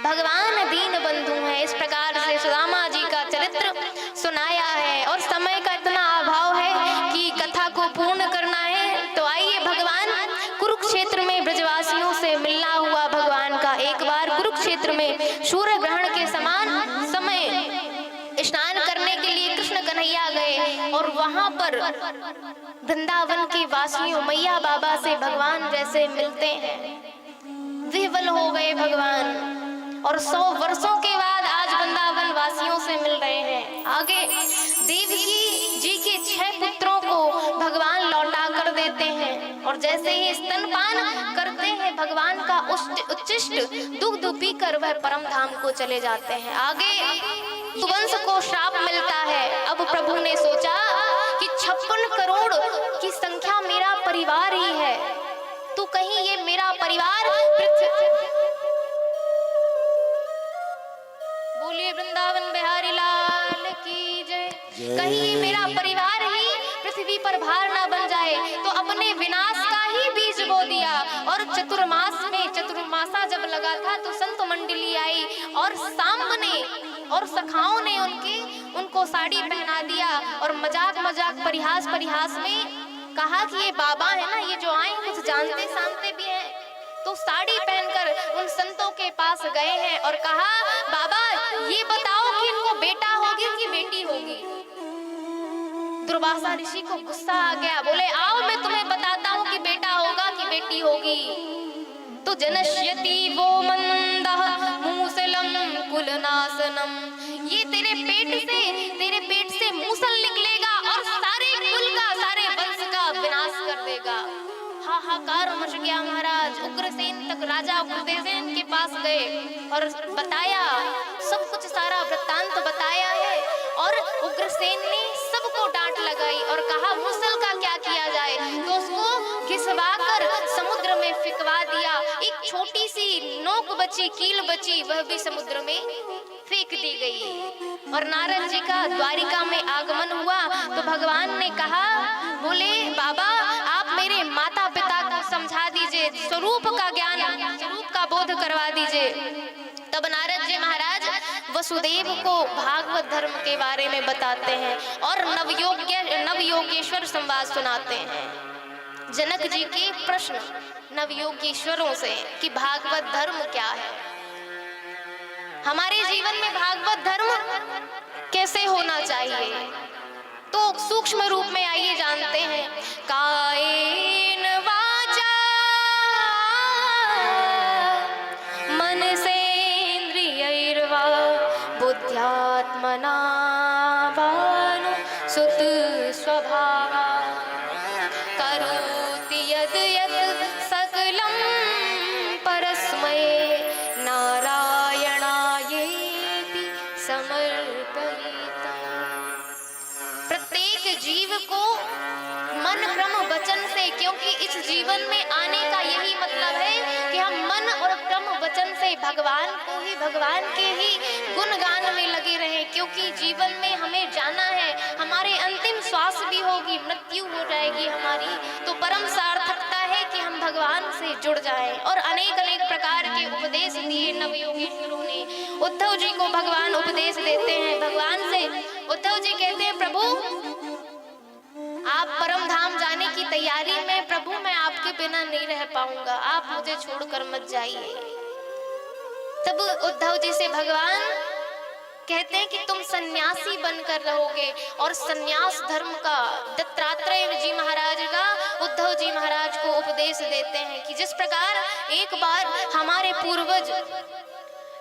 भगवान दीन बंधु है। इस प्रकार से सुदामा जी का चरित्र सुनाया है और समय का इतना अभाव है कि कथा को पूर्ण करना है। तो आइए, भगवान कुरुक्षेत्र में ब्रजवासियों से मिलना हुआ भगवान का। एक बार कुरुक्षेत्र में सूर्य ग्रहण के समान समय स्नान करने के लिए कृष्ण कन्हैया गए और वहां पर वृंदावन के वासियों मैया बाबा से भगवान जैसे मिलते हैं, विह्वल हो गए भगवान और 100 वर्षों के बाद आज वृंदावन वासियों से मिल रहे हैं। आगे देवकी जी के 6 पुत्रों को भगवान लौटा कर देते हैं और जैसे ही स्तनपान करते हैं भगवान का उच्छिष्ट दुग्ध पीकर वह परम धाम को चले जाते हैं। आगे वंश को श्राप मिलता है। अब प्रभु ने सोचा कि 56 करोड़ की संख्या मेरा परिवार ही है, तो कहीं ये मेरा परिवार बोलिए वृंदावन बिहारी लाल की जय। कहीं ये मेरा परिवार ही पृथ्वी पर भार ना बन जाए, तो अपने विनाश का ही बीज बो दिया। और चतुर्मासा जब लगा था तो संत मंडली आई और सांब ने और सखाओं ने उनको साड़ी पहना दिया और मजाक परिहास में कहा कि ये बाबा है ना, ये जो आए कुछ जानते सामते भी हैं। तो साड़ी पहनकर उन संतों के पास गए हैं और कहा, बाबा ये बताओ कि इनको बेटा होगी कि बेटी होगी? दुर्वासा ऋषि को गुस्सा आ गया, बोले आओ मैं तुम्हें बताता हूँ कि बेटा होगा कि बेटी होगी। तो जनश्यति वो मंदः मूसलम कुलनाशनम, ये तेरे पेट से मूसल निकलेगा और सारे कुल का, सारे वंश का विनाश कर देगा। हाहाकार मच गया महाराज। उग्रसेन तक, राजा उग्रसेन के पास गए और बताया, सब कुछ सारा वृत्तांत बताया है। और उग्रसेन ने सबको डांट लगाई और कहा मूसल का क्या किया जाए? तो उसको घिसवाकर समुद्र में फिकवा दिया। एक छोटी सी नोक बची, कील बची, वह भी समुद्र में फेंक दी गई। और नारद जी का द्वारिका में आगमन हुआ तो भगवान ने कहा, बोले बाबा आप मेरे माता पिता को समझा दीजिए, स्वरूप का ज्ञान, स्वरूप का बोध करवा दीजिए। तब नारद जी महाराज वसुदेव को भागवत धर्म के बारे में बताते हैं और नवयोगेश्वर संवाद सुनाते हैं। जनक जी के प्रश्न नवयोगेश्वरों से कि भागवत धर्म क्या है, हमारे जीवन में भागवत धर्म कैसे होना चाहिए, तो सूक्ष्म रूप में आइए जानते हैं। कायेन वाचा मनसेन्द्रियैर्वा बुद्ध्यात्मना भानुसुत स्वभावा करोति यद् यद् सकलं परस्मै नारायणायेति समर्पयिता। प्रत्येक जीव को मन क्रम वचन से, क्योंकि इस जीवन में आने का यही मतलब है कि हम मन और क्रम वचन से भगवान को ही, भगवान के ही गुणगान में लगे रहें, क्योंकि जीवन में हमें जाना है, हमारे अंतिम श्वास भी होगी, मृत्यु हो जाएगी हमारी, तो परम सार्थकता है कि हम भगवान से जुड़ जाएं। और अनेक अनेक प्रकार के उपदेश दिए नवयोगेश्वरों ने। उद्धव जी को भगवान उपदेश देते हैं। भगवान से उद्धव जी कहते हैं, प्रभु आप परम धाम जाने की तैयारी में, प्रभु मैं आपके बिना नहीं रह पाऊंगा, आप मुझे छोड़कर मत जाइए। तब उद्धव जी से भगवान कहते हैं कि तुम सन्यासी बनकर रहोगे, और सन्यास धर्म का दत्तात्रेय जी महाराज का उद्धव जी महाराज को उपदेश देते हैं कि जिस प्रकार एक बार हमारे पूर्वज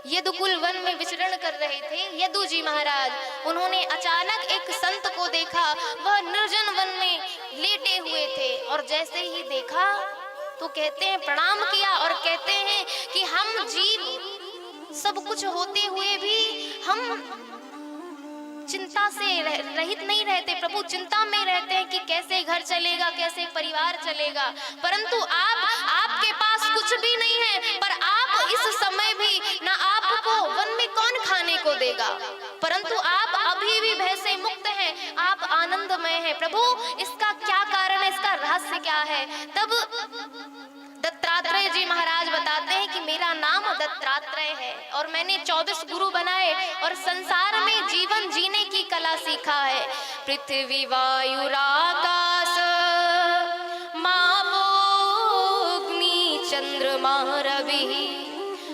यदुकुल वन में विचरण कर रहे थे, यदु जी महाराज, उन्होंने अचानक एक संत को देखा, वह निर्जन वन में लेटे हुए थे, और जैसे ही देखा तो कहते हैं प्रणाम किया और कहते हैं कि हम जीव सब कुछ होते हुए भी हम चिंता से रहित नहीं रहते, प्रभु चिंता में रहते हैं कि कैसे घर चलेगा, कैसे परिवार चलेगा, परंतु आपके पास कुछ भी नहीं है, पर आप इस समय भी ना, आपको वन में कौन खाने को देगा, परंतु आप अभी भी भय से मुक्त हैं, आप आनंदमय हैं। प्रभु इसका क्या कारण है, इसका रहस्य क्या है? तब दत्तात्रेय जी महाराज बताते हैं कि मेरा नाम दत्तात्रेय है और मैंने 24 गुरु बनाए और संसार में जीवन जीने की कला सीखा है। पृथ्वी वायुराकाश मावोग्नि चंद्रमा रवि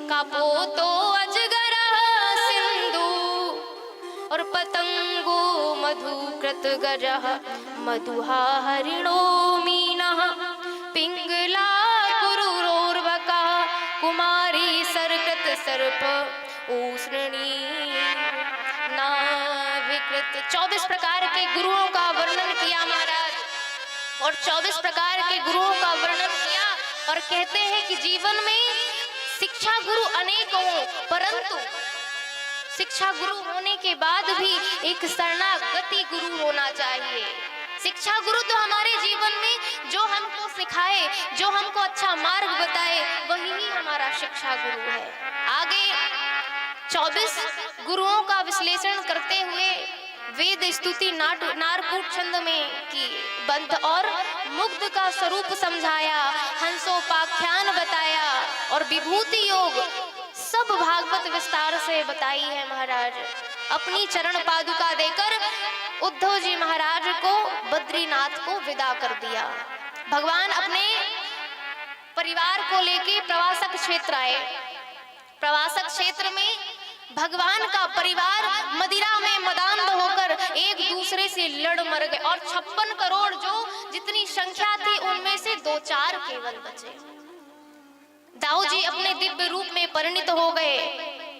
कापोतो अजगर सिंधु और पतंगो मधुकृत गजः मधुहा हरिणो मीनः पिंगला गुरुरोर्वका कुमारी सरकृत सर्प ऊष्णी नाभिकृत। 24 प्रकार के गुरुओं का वर्णन किया महाराज, और 24 प्रकार के गुरुओं का वर्णन किया, और कहते हैं कि जीवन में शिक्षा गुरु अनेक हों, परंतु शिक्षा गुरु होने के बाद भी एक शरणागति गुरु होना चाहिए। शिक्षा गुरु तो हमारे जीवन में जो हमको सिखाए, जो हमको अच्छा मार्ग बताए, वही ही हमारा शिक्षा गुरु है। आगे 24 गुरुओं का विश्लेषण करते हुए वेद स्तुति नारकूट छंद में की बंध और मुग्ध का स्वरूप समझाया, हंसोपाख्यान बताया और विभूति योग सब भागवत विस्तार से बताई है महाराज। अपनी चरण पादुका देकर उद्धव जी महाराज को बद्रीनाथ को विदा कर दिया। भगवान अपने परिवार को लेके प्रवासक क्षेत्र आए। प्रवासक क्षेत्र में भगवान का परिवार मदिरा में मदांध होकर एक दूसरे से लड़ मर गए, और 56 करोड़ जो जितनी संख्या थी उनमें से 2-4 केवल बचे। दाऊ जी अपने दिव्य रूप में परिणित हो गए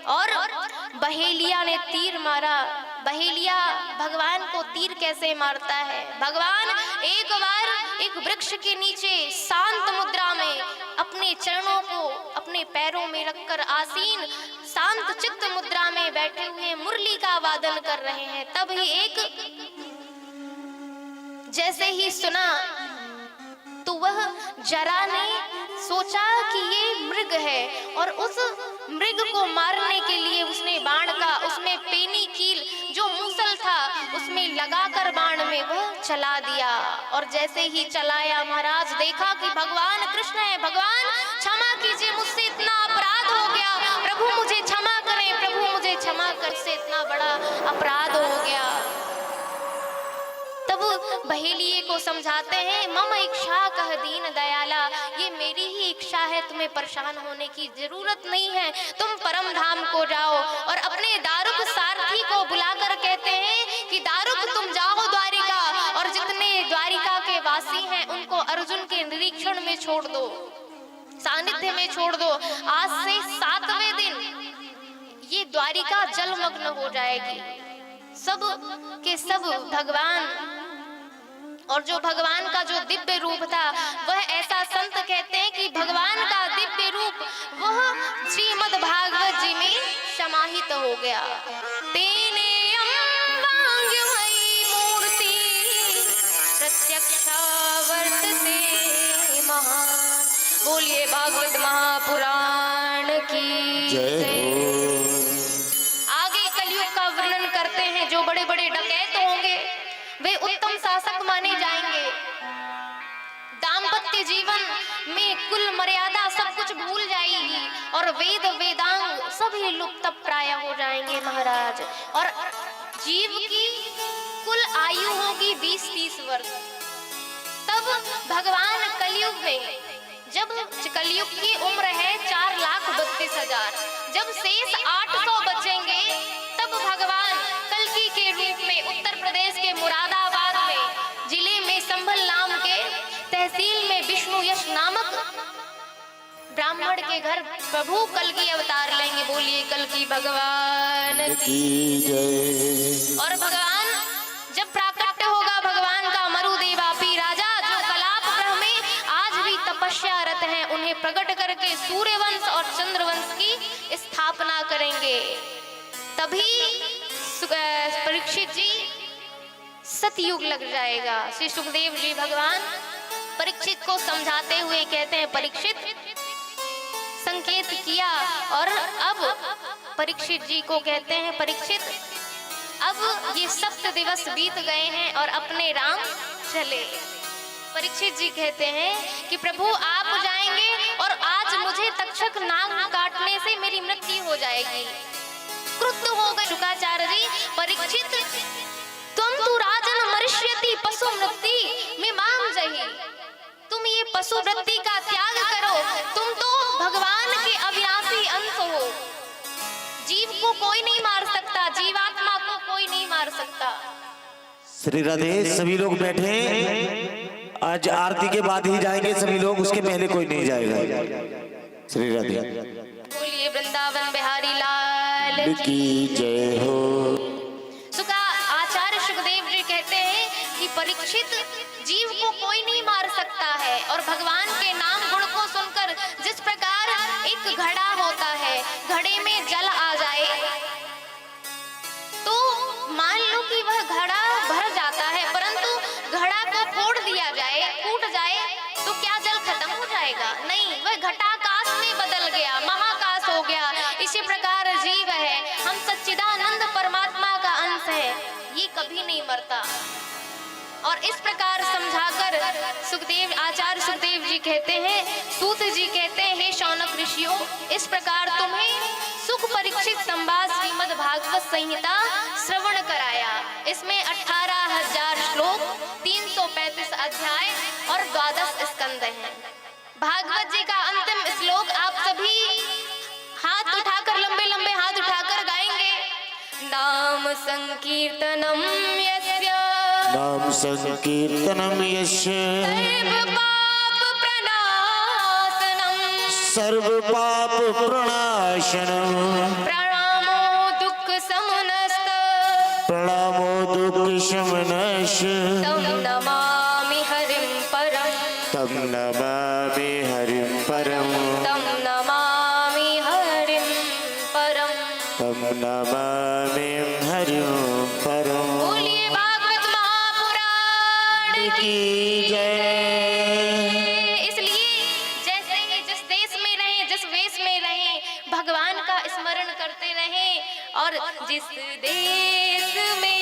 और बहेलिया ने तीर मारा। बहेलिया भगवान को तीर कैसे मारता है? भगवान एक बार एक वृक्ष के नीचे शांत मुद्रा में अपने चरणों को अपने पैरों में रखकर आसीन शांत चित्त मुद्रा में बैठे हुए मुरली का वादन कर रहे हैं। तब ही एक जैसे ही सुना तो वह जरा ने सोचा कि ये मृग है, और उस मृग को मारने के लिए उसने बाण का, उसमें पेनी कील जो मूसल था उसमें लगाकर बाण में वह चला दिया। और जैसे ही चलाया महाराज देखा कि भगवान कृष्ण है। भगवान क्षमा कीजिए, मुझसे इतना अपराध हो गया, प्रभु मुझे क्षमा करें, प्रभु मुझे क्षमा कर, से इतना बड़ा अपराध हो गया। तब बहेलिए को समझाते हैं, मम इच्छा कह दीन दयाला, ये मेरी ही इच्छा है, तुम्हें परेशान होने की जरूरत नहीं है, तुम परम धाम को जाओ। और अपने दारुक सारथी को बुलाकर कहते हैं कि दारुक तुम जाओ द्वारिका, और जितने द्वारिका के वासी हैं उनको अर्जुन के निरीक्षण में छोड़ दो, सानिध्य में छोड़ दो। आज से 7वें दिन ये द्वारिका जलमग्न हो जाएगी। सब के सब भगवान, और जो भगवान का जो दिव्य रूप था वह ऐसा संत कहते हैं कि भगवान का दिव्य रूप वह श्रीमद् भागवत जी में समाहित हो गया। तेने अंबांगमयी मूर्ति प्रत्यक्षा वर्तते महान। बोलिए भागवत महापुराण की जय हो। आगे कलयुग का वर्णन करते हैं। जो बड़े बड़े डकैत होंगे वे उत्तम शासक माने जाएंगे। दाम्पत्य जीवन में कुल मर्यादा सब कुछ भूल जाएगी और वेद वेदांग सभी लुप्त प्राय हो जाएंगे महाराज। और जीव की कुल आयु होगी 20-30 वर्ष। तब भगवान कलयुग में, जब कलयुग की उम्र है 4,32,000, जब शेष 800 बचेंगे तब भगवान कल्कि के रूप में उत्तर प्रदेश के मुरादाबाद में जिले में संभल नाम के तहसील में विष्णु यश नामक ब्राह्मण के घर प्रभु कल्कि अवतार लेंगे। बोलिए कल्कि भगवान की जय। और भगवान जब प्राकट्य होगा भगवान का, मरुदेवापी राजा जो कलाप ग्रह में आज भी तपस्यारत हैं, उन्हें प्रकट करके सूर्यवंश और चंद्रवंश की स्थापना करेंगे। तभी परीक्षित जी सतयुग लग जाएगा। श्री सुखदेव जी भगवान परीक्षित को समझाते हुए कहते हैं, परीक्षित संकेत किया। और अब परीक्षित जी को कहते हैं, परीक्षित अब ये 7 दिवस बीत गए हैं और अपने राम चले। परीक्षित जी कहते हैं कि प्रभु आप जाएंगे और आज मुझे तक्षक नाग काटने से मेरी मृत्यु हो जाएगी। क्रुद्ध हो गए शुकाचार्य जी, परीक्षित तुम तो राजन मरिष्यति पशु वृत्ति में माम जही, तुम ये पशु वृत्ति का त्याग करो, तुम तो भगवान के अविनाशी अंश हो। जीव को कोई नहीं मार सकता, जीवात्मा को कोई नहीं मार सकता। श्री राधे। सभी लोग बैठे, आज आरती के बाद ही जाएंगे सभी लोग, उसके पहले कोई नहीं जाएगा। श्री राधे। बोलिए वृंदावन बिहारी लाल की जय हो। सुखा आचार्य सुखदेव जी कहते हैं कि परीक्षित जीव को कोई नहीं मार सकता है। और भगवान के नाम गुण को सुनकर जिस प्रकार एक घड़ा होता है, घड़े में जल आ जाए तो मान लो कि वह घड़ा भर जाता है, परंतु घड़ा को फोड़ दिया जाए, टूट जाए तो क्या जल खत्म हो जाएगा? नहीं, वह घटाकाश में बदल गया, महाकाश हो गया। इसी प्रकार जीव है, हम सच्चिदानंद परमात्मा का अंश है, ये कभी नहीं मरता। और इस प्रकार समझाकर सुखदेव आचार्य सुखदेव जी कहते हैं, सूत जी कहते हैं, हे शौनक ऋषियों, इस प्रकार तुम्हें सुख परीक्षित संवाद श्रीमद् भागवत संहिता श्रवण कराया। इसमें 18,000 श्लोक, 335 अध्याय और 12 स्कंद हैं। भागवत जी का अंतिम श्लोक आप सभी हाथ उठाकर, लंबे लंबे हाथ उठाकर गाएंगे। नाम संकीर्तनम यस्य, नाम संकीर्तनम यस्य, सर्व पाप प्रणाशनम, प्रणामो दुख समनस्त, प्रणामो दुख शमनश, तम नमामि हरिं परम, तम नमामि हरिं परम, तम नमामि हरिं परम, तम नमामि हरिं परम। बोलिए भागवत महापुराण की जय। इसलिए जैसे ही जिस देश में रहें, जिस वेश में रहें, भगवान का स्मरण करते रहें। और जिस देश में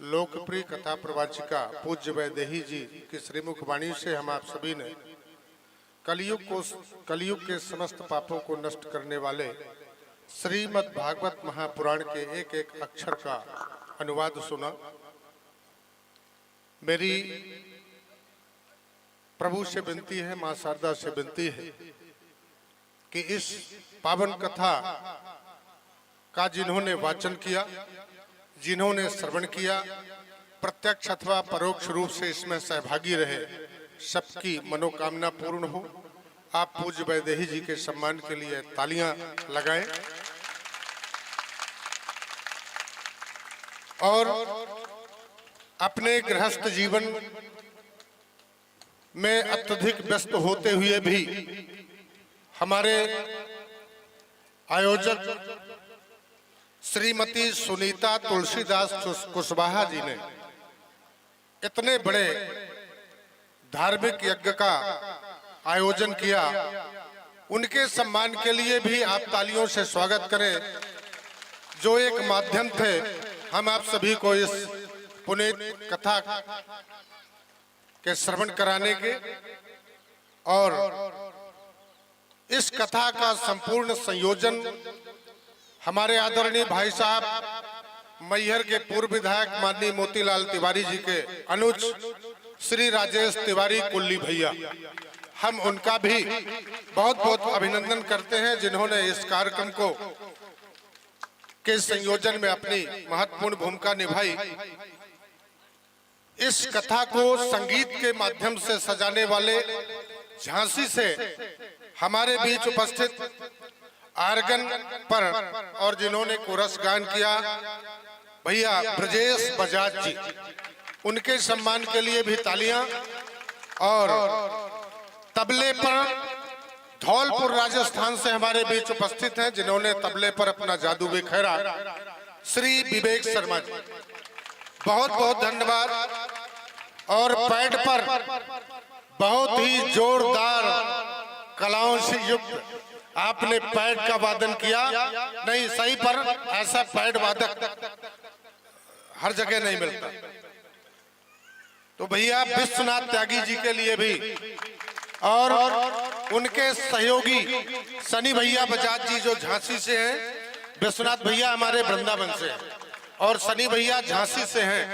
लोकप्रिय कथा प्रवाचिका पूज्य वैदेही जी की श्रीमुख वाणी से हम आप सभी ने कलयुग के समस्त पापों को नष्ट करने वाले श्रीमद् भागवत महापुराण के एक एक अक्षर का अनुवाद सुना। मेरी प्रभु से विनती है, मां शारदा से विनती है कि इस पावन कथा का जिन्होंने वाचन किया, जिन्होंने श्रवण किया, प्रत्यक्ष अथवा परोक्ष रूप से इसमें सहभागी रहे, सबकी मनोकामना पूर्ण हो। आप पूज्य वैदेही जी के सम्मान के लिए तालियां लगाएं और अपने गृहस्थ जीवन में अत्यधिक व्यस्त होते हुए भी हमारे आयोजक श्रीमती सुनीता तुलसीदास कुशवाहा जी ने इतने बड़े धार्मिक यज्ञ का आयोजन किया, उनके सम्मान के लिए भी आप तालियों से स्वागत करें, जो एक माध्यम थे हम आप सभी को इस पुनीत कथा के श्रवण कराने के। और इस कथा का संपूर्ण संयोजन हमारे आदरणीय भाई साहब मैहर के पूर्व विधायक माननीय मोतीलाल तिवारी जी के अनुज श्री राजेश तिवारी कुल्ली भैया, हम उनका भी बहुत बहुत अभिनंदन करते हैं, जिन्होंने इस कार्यक्रम को के संयोजन में अपनी महत्वपूर्ण भूमिका निभाई। इस कथा को संगीत के माध्यम से सजाने वाले झांसी से हमारे बीच उपस्थित आर्गन पर और जिन्होंने कोरस गान किया भैया ब्रजेश बजाज जी, उनके सम्मान के लिए भी तालियां। और तबले पर धौलपुर राजस्थान से हमारे बीच उपस्थित हैं, जिन्होंने तबले पर अपना जादू बिखेरा, श्री विवेक शर्मा जी, बहुत बहुत धन्यवाद। और पैड पर बहुत ही जोरदार कलाओं से युक्त आपने पैड का वादन किया। नहीं, सही पर ऐसा पैड वादक हर जगह नहीं मिलता, तो भैया विश्वनाथ त्यागी जी के लिए भी और उनके सहयोगी सनी भैया बजाज जी जो झांसी से हैं, विश्वनाथ भैया हमारे वृंदावन से हैं और सनी भैया झांसी से हैं,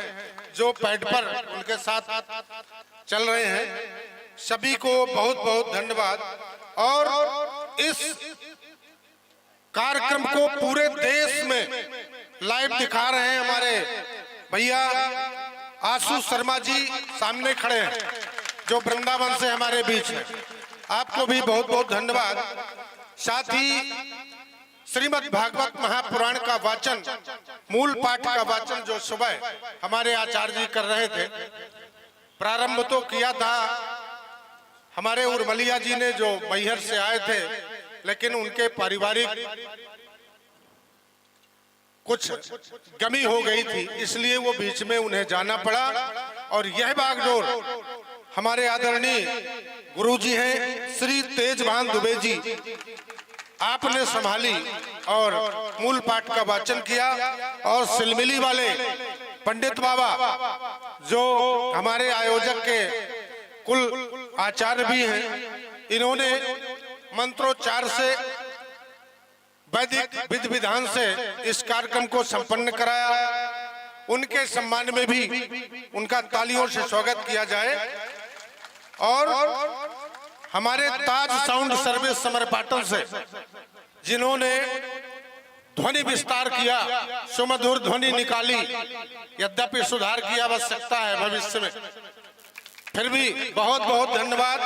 जो पैड पर उनके साथ चल रहे हैं, सभी को बहुत बहुत धन्यवाद। और इस कार्यक्रम को पूरे देश में लाइव दिखा रहे हैं हमारे भैया आशु शर्मा जी, सामने खड़े हैं, जो वृंदावन से हमारे बीच है, आपको भी बहुत बहुत धन्यवाद। साथ ही श्रीमद् भागवत महापुराण का वाचन, मूल पाठ का वाचन जो सुबह हमारे आचार्य जी कर रहे थे, प्रारंभ तो किया था हमारे उर्मलिया जी ने जो मैहर से आए थे, लेकिन उनके पारिवारिक कुछ कमी हो गई थी, इसलिए वो बीच में उन्हें जाना पड़ा। और यह बागडोर हमारे आदरणीय गुरुजी हैं श्री तेजभान दुबे जी, आपने संभाली और मूल पाठ का वाचन किया। और सिलमिली वाले पंडित बाबा जो हमारे आयोजक के कुल आचार्य भी हैं, इन्होंने मंत्रोच्चार से वैदिक विधि विधान से इस कार्यक्रम को संपन्न कराया। उनके सम्मान में भी उनका तालियों से स्वागत किया जाए। और हमारे ताज साउंड सर्विस समरपाटन से जिन्होंने ध्वनि विस्तार किया, सुमधुर ध्वनि निकाली, यद्यपि सुधार की आवश्यकता है भविष्य में, फिर भी बहुत बहुत धन्यवाद।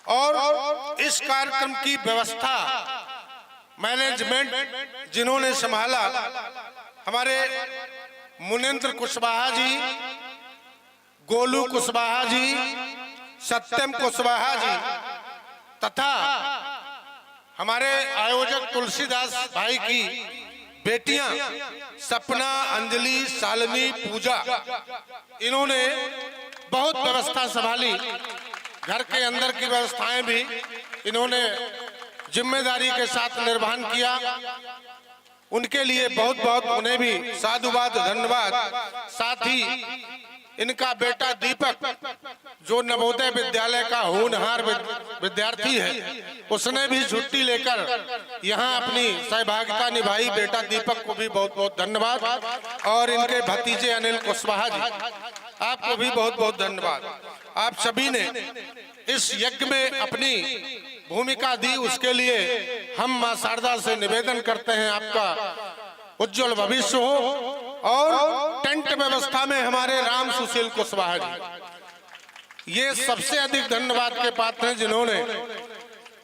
और इस कार्यक्रम की व्यवस्था मैनेजमेंट जिन्होंने संभाला, हमारे मुनेंद्र कुशवाहा जी, गोलू कुशवाहा जी, सत्यम कुशवाहा जी तथा हमारे आयोजक तुलसीदास भाई की बेटियां सपना, अंजलि, शालिनी, पूजा, इन्होंने बहुत व्यवस्था संभाली। घर के अंदर की व्यवस्थाएं भी इन्होंने जिम्मेदारी के साथ निर्वहन किया। उनके लिए बहुत बहुत उन्हें भी साधुवाद, धन्यवाद। साथ ही इनका बेटा दीपक जो नवोदय विद्यालय का होनहार विद्यार्थी है, उसने भी छुट्टी लेकर यहाँ अपनी सहभागिता निभाई। बेटा दीपक को भी बहुत बहुत धन्यवाद। और इनके भतीजे अनिल कुशवाहा जी, आपको भी बहुत बहुत धन्यवाद। आप सभी ने इस यज्ञ में अपनी भूमिका दी, उसके लिए हम मां शारदा से निवेदन करते हैं आपका उज्जवल भविष्य हो। और टेंट व्यवस्था में हमारे राम सुशील कुशवाहा जी, ये सबसे अधिक धन्यवाद के पात्र हैं, जिन्होंने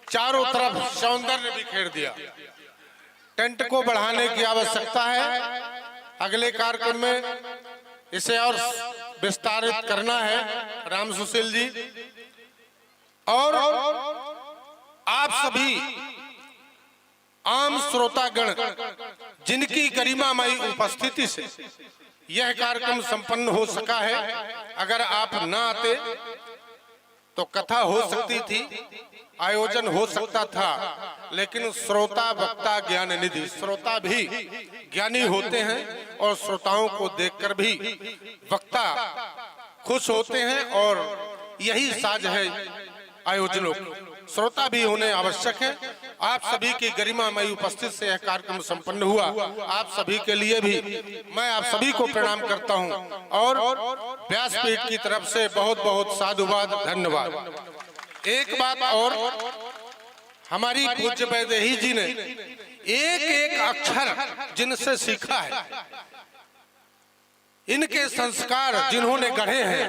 चारों तरफ सौंदर्य बिखेर दिया। टेंट को बढ़ाने की आवश्यकता है, अगले कार्यक्रम में इसे और विस्तारित करना है राम सुशील जी। और आप सभी आम श्रोतागण जिनकी गरिमामयी उपस्थिति से यह कार्यक्रम संपन्न हो सका है, अगर आप न आते तो कथा हो सकती थी, आयोजन हो सकता था, लेकिन श्रोता वक्ता ज्ञान निधि, श्रोता भी ज्ञानी होते हैं और श्रोताओं को देखकर भी वक्ता खुश होते हैं। और यही साज है आयोजनों, श्रोता भी होने आवश्यक है। आप सभी की गरिमामयी उपस्थिति से यह कार्यक्रम संपन्न हुआ। आप सभी के लिए भी मैं आप सभी को प्रणाम करता हूं और व्यासपीठ की तरफ से बहुत बहुत साधुवाद, धन्यवाद। एक बात और, हमारी पूज्य वैदेही जी ने एक एक अक्षर जिनसे सीखा है, इनके संस्कार जिन्होंने गढ़े हैं,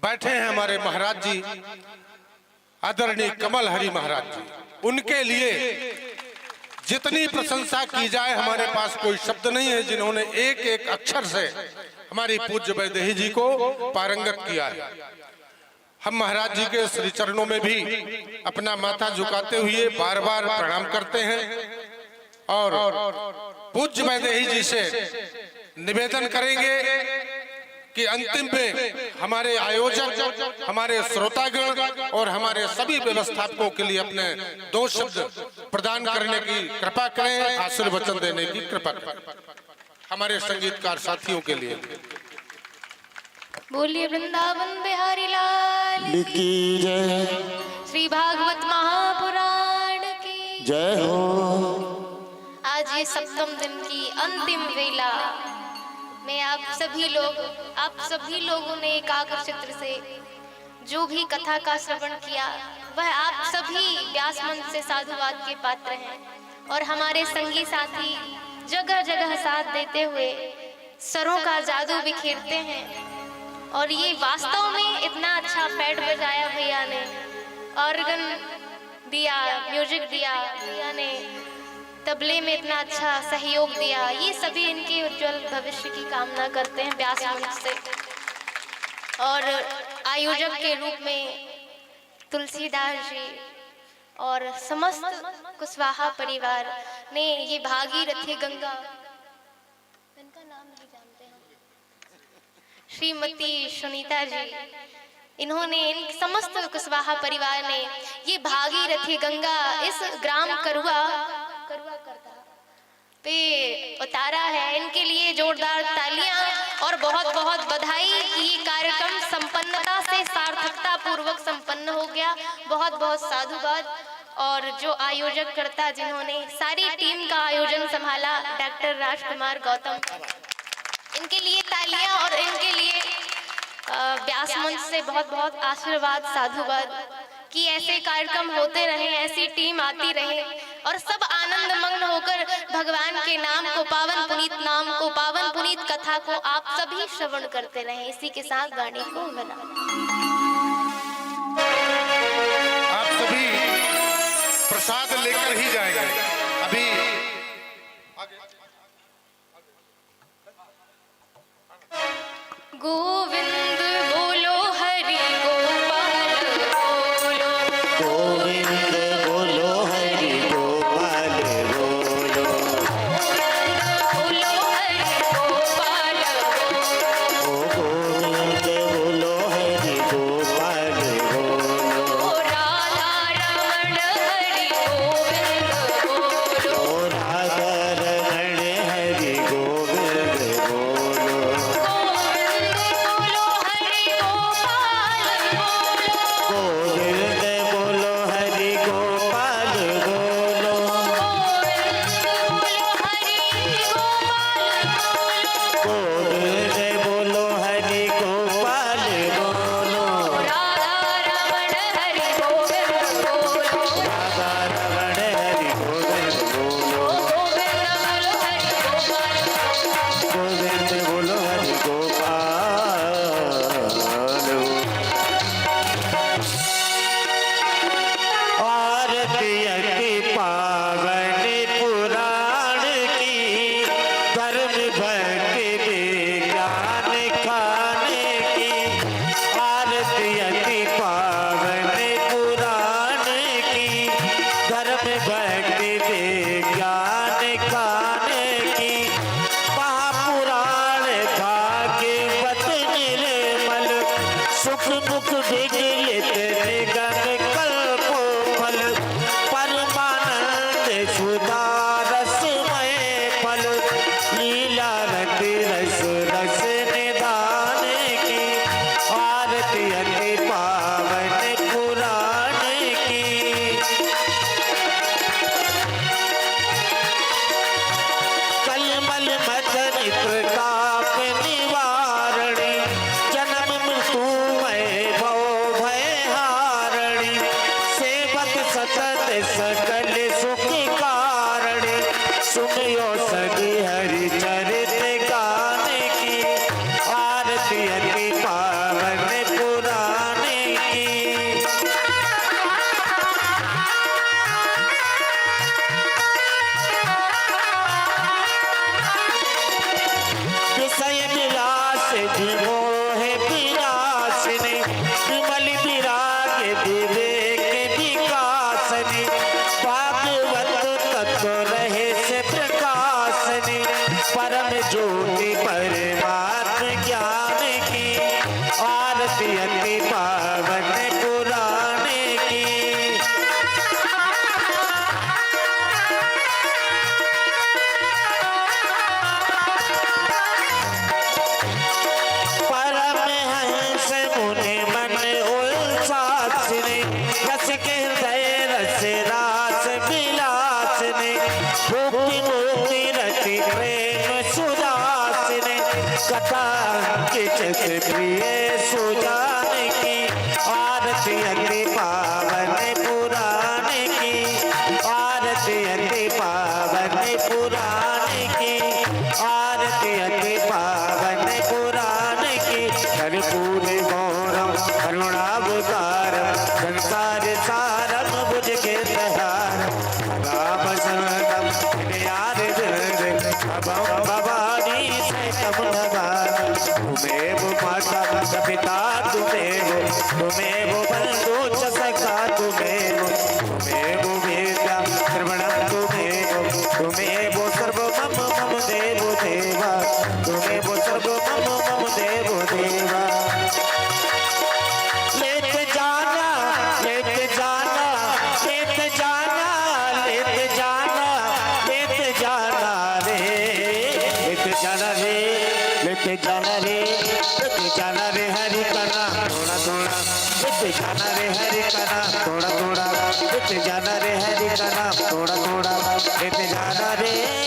बैठे हैं हमारे महाराज जी, आदरणीय कमल हरि महाराज जी। उनके लिए जितनी प्रशंसा की जाए हमारे पास कोई शब्द नहीं है, जिन्होंने एक एक अक्षर से हमारी पूज्य वैदेही जी को पारंगत किया है। हम महाराज जी के श्री चरणों में भी अपना माथा झुकाते हुए बार बार प्रणाम करते हैं और पूज्य वैदेही जी से निवेदन करेंगे कि अंतिम में हमारे आयोजक, हमारे श्रोतागण और हमारे सभी व्यवस्थापकों के लिए अपने दो शब्द प्रदान करने की कृपा करें, आशीर्वचन देने की कृपा करें हमारे संगीतकार साथियों के लिए। बोलिए वृंदावन बिहारी लाल की जय, श्री भागवत महापुराण की जय हो। आज ये सप्तम दिन की अंतिम वेला में आप सभी लोगों ने एकाग्र चित्र से जो भी कथा का श्रवण किया, वह आप सभी व्यास मंच से साधुवाद के पात्र हैं। और हमारे संगी साथी जगह जगह साथ देते हुए सरों का जादू बिखेरते हैं। और ये वास्तव में इतना अच्छा पैड बजाया भैया ने, ऑर्गन दिया, म्यूजिक दिया भैया ने, तबले में इतना अच्छा सहयोग दिया। ये सभी इनके उज्जवल भविष्य की कामना करते हैं व्यास मंच से। और आयोजक के रूप में तुलसीदास जी और समस्त कुशवाहा परिवार ने ये भागीरथी गंगा, इनका नाम नहीं जानते हैं, श्रीमती सुनीता जी, इन्होंने इन समस्त कुशवाहा परिवार ने ये भागीरथी गंगा इस ग्राम करुआ पे उतारा है। इनके लिए जोरदार तालियां और बहुत बहुत बधाई कि ये कार्यक्रम संपन्नता से सार्थकता पूर्वक संपन्न हो गया। बहुत बहुत साधुवाद। और जो आयोजक करता, जिन्होंने सारी टीम का आयोजन संभाला, डॉक्टर राजकुमार गौतम, इनके लिए तालियां और इनके लिए व्यास मंच से बहुत बहुत आशीर्वाद, साधुवाद कि ऐसे कार्यक्रम होते रहे, ऐसी टीम आती रहे और सब आनंद मग्न होकर भगवान के नाम को, पावन पुनीत नाम को, पावन पुनीत कथा को आप सभी श्रवण करते रहे। इसी के साथ गाने को बना आप सभी प्रसाद लेकर ही जाएंगे। अभी गोविंद बोलो, हरि गोपाल बोलो, गोविंद बोलो, हरि गोपाल बोलो, बोलो हरि गोपाल बोलो, ओ गोविंद बोलो, हरि गोपाल बोलो, ओ राधा रमण हरि गोविंद बोलो, ओ राधा भक्ति विज्ञान खाने की महापुराण भाग्यवत निर्मल सुख मुख विगलित निगम कल्पो फल परमानंद सुधा रसमय फल लीला रति रस रस निदान की आरती अति पावन पुराण की कलमल मदन प्रताप निवारणी जन्म मृत्युमय भव भय हारणी सेवक सतत सकल सुख कारणी सुनियो सगी हरि चरित गान की आरती अति पावन पुराण की विषय विलास विमोह विनाशिनी विमल विराग विवेक विकासनी भागवत तत्व रहे से प्रकाशनी परम ज्योति परमात्म ज्ञान की आरती अति पावन पुराण की परमहंस मुनि मन उल्लासिनी रस के हृदय रस रास विलासिनी भुक्ति मुक्ति रति प्रेम सुदासिनी कथा किचित प्रिय सुजान की आरती अति पावन पुराण की आरती अति पावन पुराण की आरती अति पावन पुराण की कर्पूर गौरम करुणावतारम संसार सारम भुज के तहारम राम शरणम याद भवानी सहितम नगारम तुमेव माता पिता तुमेव बंधु च सखा तुमेव वेदा श्रवणम तुमेव सर्वमम मम देवो देवा तुमेव सर्वमम मम देवो देवा लेत जाना लेत जाना लेत जाना लेत जाना लेत जाना रे लेत जाना रे लेत जाना रे लेत जाना रे हरि का नाम थोड़ा थोड़ा लेत जाना रे हरि का नाम थोड़ा थोड़ा लेत जाना रे हरि का नाम थोड़ा थोड़ा लेत जाना रे